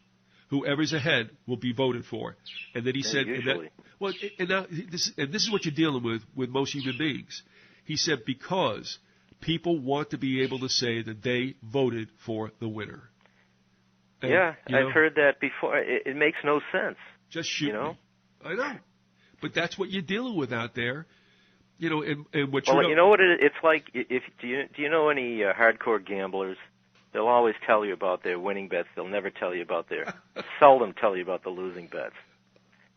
A: whoever's ahead will be voted for. And then he said, this is what you're dealing with most human beings. He said, because people want to be able to say that they voted for the winner. And,
B: I've heard that before. It makes no sense.
A: Just shoot me. I know. But that's what you're dealing with out there. You know, and what
B: you know what it's like. If do you know any hardcore gamblers? They'll always tell you about their winning bets. They'll never tell you about seldom tell you about the losing bets.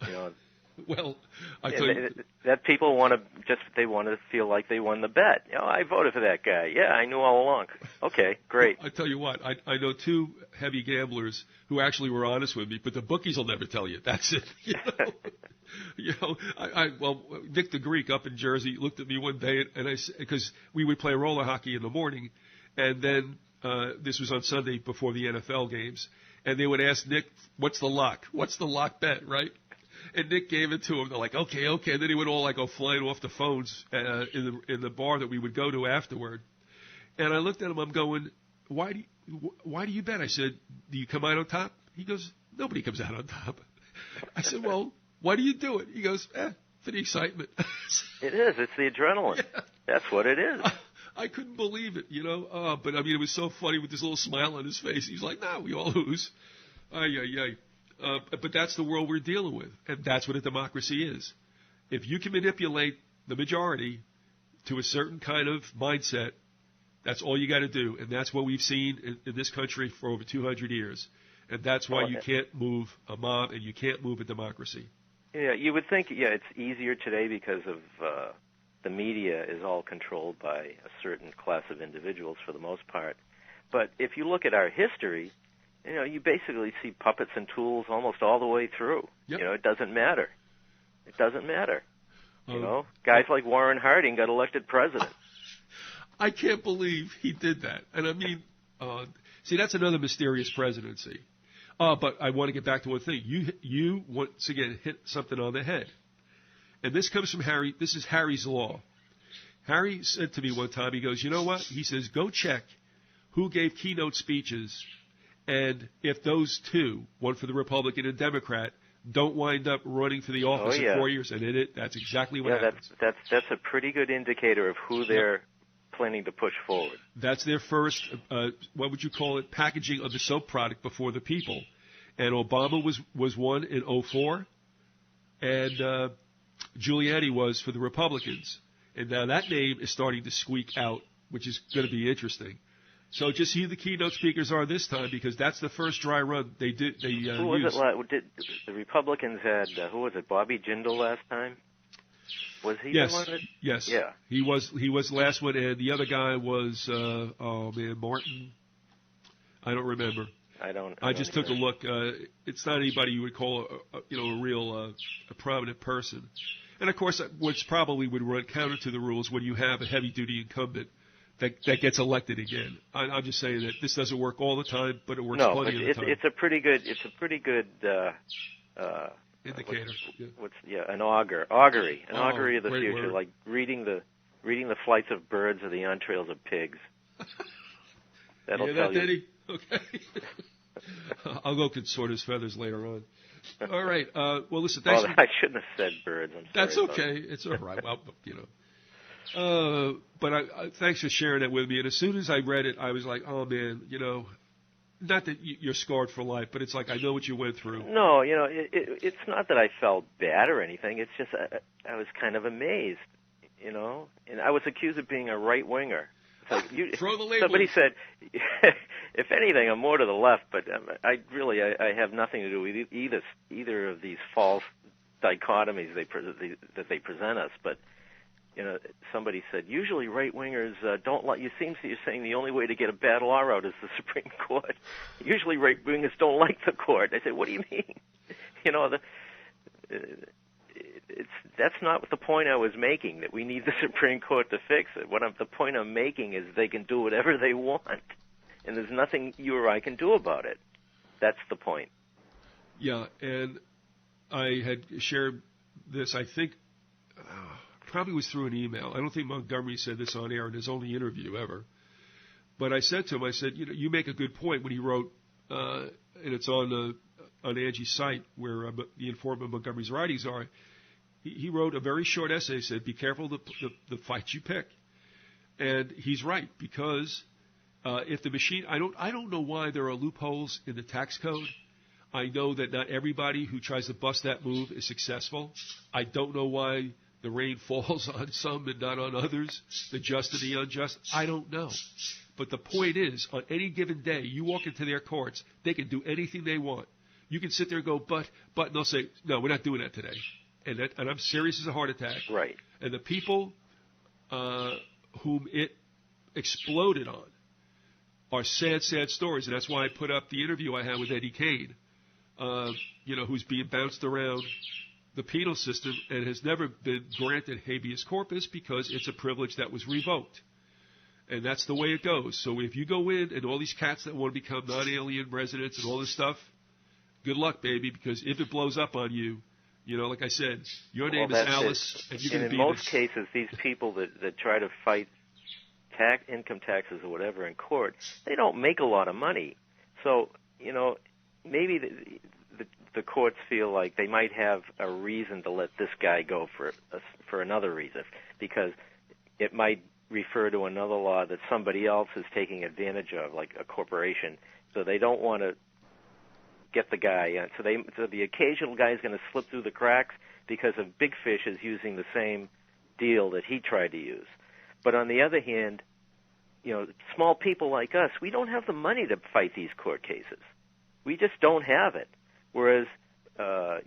B: You know.
A: Well, I tell you
B: that people want to feel like they won the bet. You know, I voted for that guy. Yeah, I knew all along. Okay, great.
A: I tell you what, I know two heavy gamblers who actually were honest with me, but the bookies will never tell you. That's it. You know, well, Nick the Greek up in Jersey looked at me one day, and I said, because we would play roller hockey in the morning, and then this was on Sunday before the NFL games, and they would ask Nick, "What's the lock? What's the lock bet?" Right? And Nick gave it to him. They're like, okay. And then he would all go flying off the phones in the bar that we would go to afterward. And I looked at him. I'm going, why do you bet? I said, do you come out on top? He goes, nobody comes out on top. I said, well, why do you do it? He goes, for the excitement.
B: It is. It's the adrenaline. Yeah. That's what it is.
A: I couldn't believe it, you know. But I mean, it was so funny with this little smile on his face. He's like, we all lose. Ay. But that's the world we're dealing with, and that's what a democracy is. If you can manipulate the majority to a certain kind of mindset, that's all you got to do, and that's what we've seen in this country for over 200 years, and that's why you can't move a mob and you can't move a democracy.
B: Yeah, you would think, it's easier today because of the media is all controlled by a certain class of individuals for the most part. But if you look at our history, you know, you basically see puppets and tools almost all the way through.
A: Yep.
B: You know, it doesn't matter. It doesn't matter. You know, guys like Warren Harding got elected president.
A: I can't believe he did that. And I mean, see, that's another mysterious presidency. But I want to get back to one thing. You once again hit something on the head. And this comes from Harry. This is Harry's law. Harry said to me one time, he goes, you know what? He says, go check who gave keynote speeches. And if those two, one for the Republican and Democrat, don't wind up running for the office in 4 years, and that's exactly what happens.
B: That's a pretty good indicator of who they're planning to push forward.
A: That's their first, what would you call it, packaging of the soap product before the people. And Obama was one in 2004, and Giuliani was for the Republicans. And now that name is starting to squeak out, which is going to be interesting. So just see who the keynote speakers are this time, because that's the first dry run they did.
B: Who was it? The Republicans had who was it? Bobby Jindal last time. Was he the one?
A: Yes.
B: Yeah.
A: He was the last one, and the other guy was Martin. I don't remember. I just took a look. It's not anybody you would call a real a prominent person. And of course, which probably would run counter to the rules when you have a heavy-duty incumbent that gets elected again. I'm just saying that this doesn't work all the time, but it works plenty of the time.
B: It's a pretty good
A: indicator.
B: An augury of the future, word. Like reading the flights of birds or the entrails of pigs. That'll tell you.
A: Eddie? Okay. I'll go consort his feathers later on. All right. Well, listen. Thanks.
B: I shouldn't have said birds. I'm sorry.
A: That's okay. It's all right. Well, but thanks for sharing that with me. And as soon as I read it, I was like, oh, man, not that you're scarred for life, but it's like I know what you went through.
B: No, it's not that I felt bad or anything. It's just I was kind of amazed, and I was accused of being a right-winger. So
A: throw the label.
B: Somebody said, if anything, I'm more to the left, but I have nothing to do with either of these false dichotomies that they present us. But somebody said usually right-wingers don't like. You're saying the only way to get a bad law out is the Supreme Court. Usually right-wingers don't like the court. I said, what do you mean? That's not the point I was making, that we need the Supreme Court to fix it. The point I'm making is they can do whatever they want, and there's nothing you or I can do about it. That's the point.
A: Yeah, and I had shared this, I think, probably was through an email. I don't think Montgomery said this on air in his only interview ever. But I said to him, you make a good point when he wrote, and it's on Angie's site where the informant Montgomery's writings are. He wrote a very short essay. He said, be careful the fight you pick. And he's right, because if the machine, I don't know why there are loopholes in the tax code. I know that not everybody who tries to bust that move is successful. I don't know why the rain falls on some and not on others, the just and the unjust? I don't know. But the point is, on any given day, you walk into their courts, they can do anything they want. You can sit there and go, but, and they'll say, no, we're not doing that today. And I'm serious as a heart attack.
B: Right.
A: And the people whom it exploded on are sad, sad stories. And that's why I put up the interview I had with Eddie Kane, who's being bounced around the penal system and has never been granted habeas corpus because it's a privilege that was revoked. And that's the way it goes. So if you go in and all these cats that want to become non-alien residents and all this stuff, good luck, baby, because if it blows up on you, like I said, your name is Alice, and you're going to be...
B: in most cases, these people that try to fight income taxes or whatever in court, they don't make a lot of money. So, maybe the courts feel like they might have a reason to let this guy go for another reason, because it might refer to another law that somebody else is taking advantage of, like a corporation. So they don't want to get the guy. So the occasional guy is going to slip through the cracks because of big fish is using the same deal that he tried to use. But on the other hand, small people like us, we don't have the money to fight these court cases. We just don't have it. Whereas, a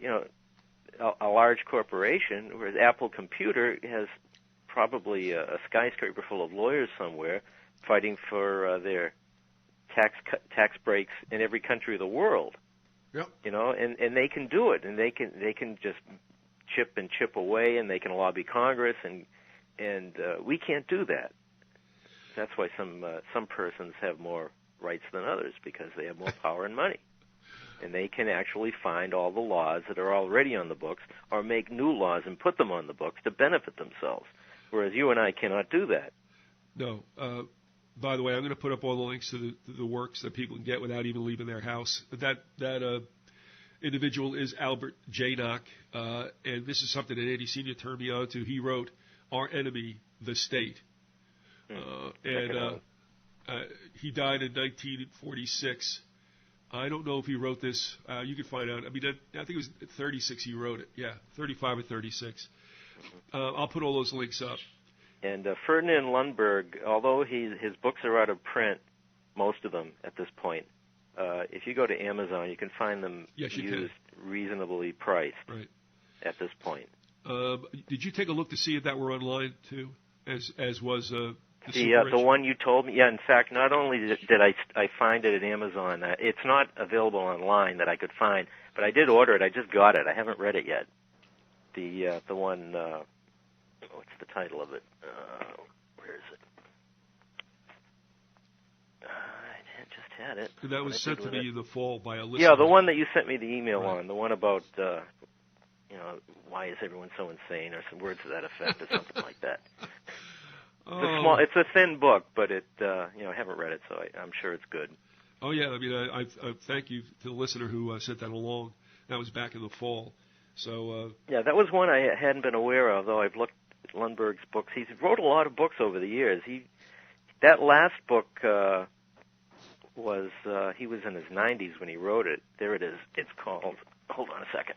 B: large corporation, whereas Apple Computer has probably a skyscraper full of lawyers somewhere fighting for their tax breaks in every country of the world.
A: Yep.
B: And they can do it, and they can just chip away, and they can lobby Congress, and we can't do that. That's why some persons have more rights than others, because they have more power and money, and they can actually find all the laws that are already on the books, or make new laws and put them on the books to benefit themselves. Whereas you and I cannot do that.
A: No. By the way, I'm going to put up all the links to the works that people can get without even leaving their house. That individual is Albert Janock, and this is something that Andy Senior turned me on to. He wrote Our Enemy, the State. He died in 1946. I don't know if he wrote this. You can find out. I mean, I think it was 36 he wrote it. Yeah, 35 or 36. I'll put all those links up.
B: And Ferdinand Lundberg, although his books are out of print, most of them at this point, if you go to Amazon, you can find them used reasonably priced at this point.
A: Did you take a look to see if that were online too, as was the
B: one you told me? Yeah, in fact, not only did I find it at Amazon, it's not available online that I could find, but I did order it. I just got it. I haven't read it yet. The one, what's the title of it? Where is it? I just had it.
A: That was sent to me in the fall by a listener.
B: Yeah, the one that you sent me the email on, the one about, why is everyone so insane, or some words to that effect, or something like that. It's a thin book, but I haven't read it, so I'm sure it's good.
A: Oh yeah, I mean, I thank you to the listener who sent that along. That was back in the fall. So
B: yeah, that was one I hadn't been aware of, though I've looked at Lundberg's books. He's wrote a lot of books over the years. That last book was he was in his 90s when he wrote it. There it is. It's called. Hold on a second.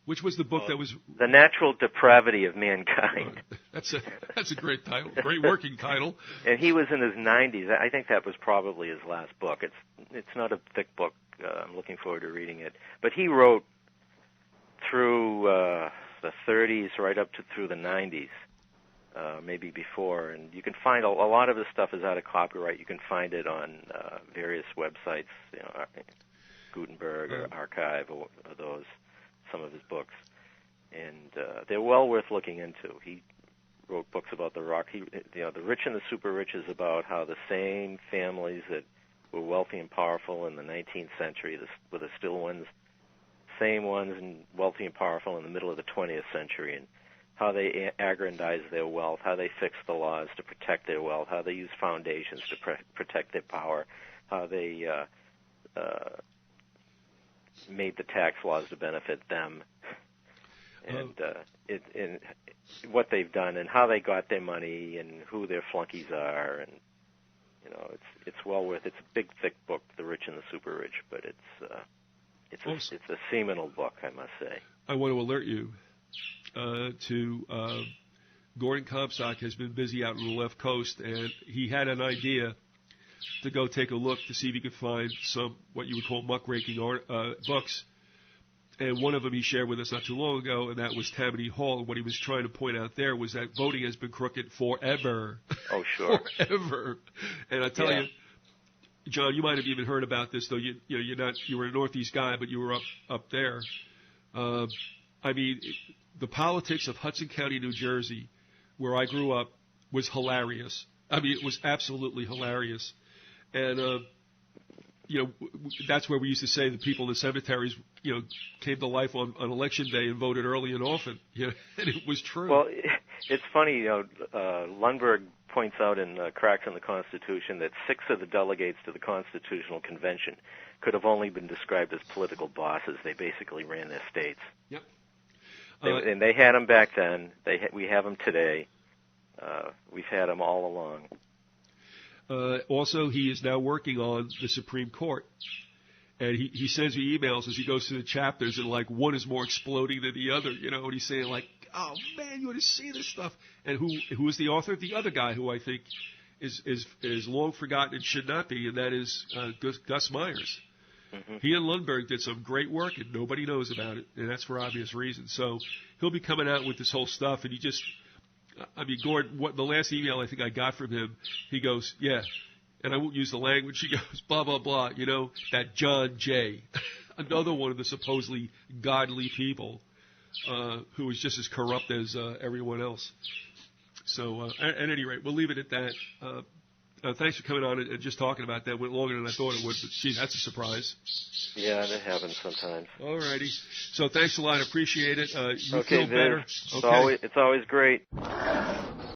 A: Which was the book that was
B: The Natural Depravity of Mankind.
A: That's a great title, great working title.
B: And he was in his 90s. I think that was probably his last book. It's not a thick book. I'm looking forward to reading it. But he wrote through the 30s right up through the 90s, maybe before. And you can find a lot of his stuff is out of copyright. You can find it on various websites, Gutenberg or Archive or those. Some of his books, and they're well worth looking into. He wrote books about the rock. The Rich and the Super Rich is about how the same families that were wealthy and powerful in the 19th century were the still ones, same ones and wealthy and powerful in the middle of the 20th century, and how they aggrandized their wealth, how they fixed the laws to protect their wealth, how they used foundations to protect their power, how they made the tax laws to benefit them, and what they've done, and how they got their money, and who their flunkies are, and it's well worth. It's a big, thick book, The Rich and the Super Rich, but it's a seminal book, I must say.
A: I want to alert you to Gordon Comstock has been busy out on the left coast, and he had an idea to go take a look to see if he could find some what you would call muckraking books. And one of them he shared with us not too long ago, and that was Tammany Hall. And what he was trying to point out there was that voting has been crooked forever.
B: Oh, sure.
A: Forever. And I tell you, John, you might have even heard about this, though you were a Northeast guy, but you were up there. I mean, the politics of Hudson County, New Jersey, where I grew up, was hilarious. I mean, it was absolutely hilarious. And that's where we used to say the people in the cemeteries, came to life on election day and voted early and often. And it was true.
B: Well, it's funny, Lundberg points out in Cracks in the Constitution that 6 of the delegates to the Constitutional Convention could have only been described as political bosses. They basically ran their states.
A: Yep.
B: And they had them back then. We have them today. We've had them all along.
A: Also, he is now working on the Supreme Court. And he sends me emails as he goes through the chapters, and like one is more exploding than the other, and he's saying like, oh man, you want to see this stuff. And who is the author? The other guy who I think is long forgotten and should not be, and that is Gus Myers. Mm-hmm. He and Lundberg did some great work, and nobody knows about it, and that's for obvious reasons. So he'll be coming out with this whole stuff, and Gordon, the last email I think I got from him, he goes, yeah, and I won't use the language, he goes, blah, blah, blah, that John Jay, another one of the supposedly godly people who is just as corrupt as everyone else. So at any rate, we'll leave it at that. Thanks for coming on and just talking about that. Went longer than I thought it would, but gee, that's a surprise.
B: Yeah, that happens sometimes.
A: All righty. So thanks a lot. I appreciate it. You
B: okay,
A: feel better?
B: Okay. It's always great.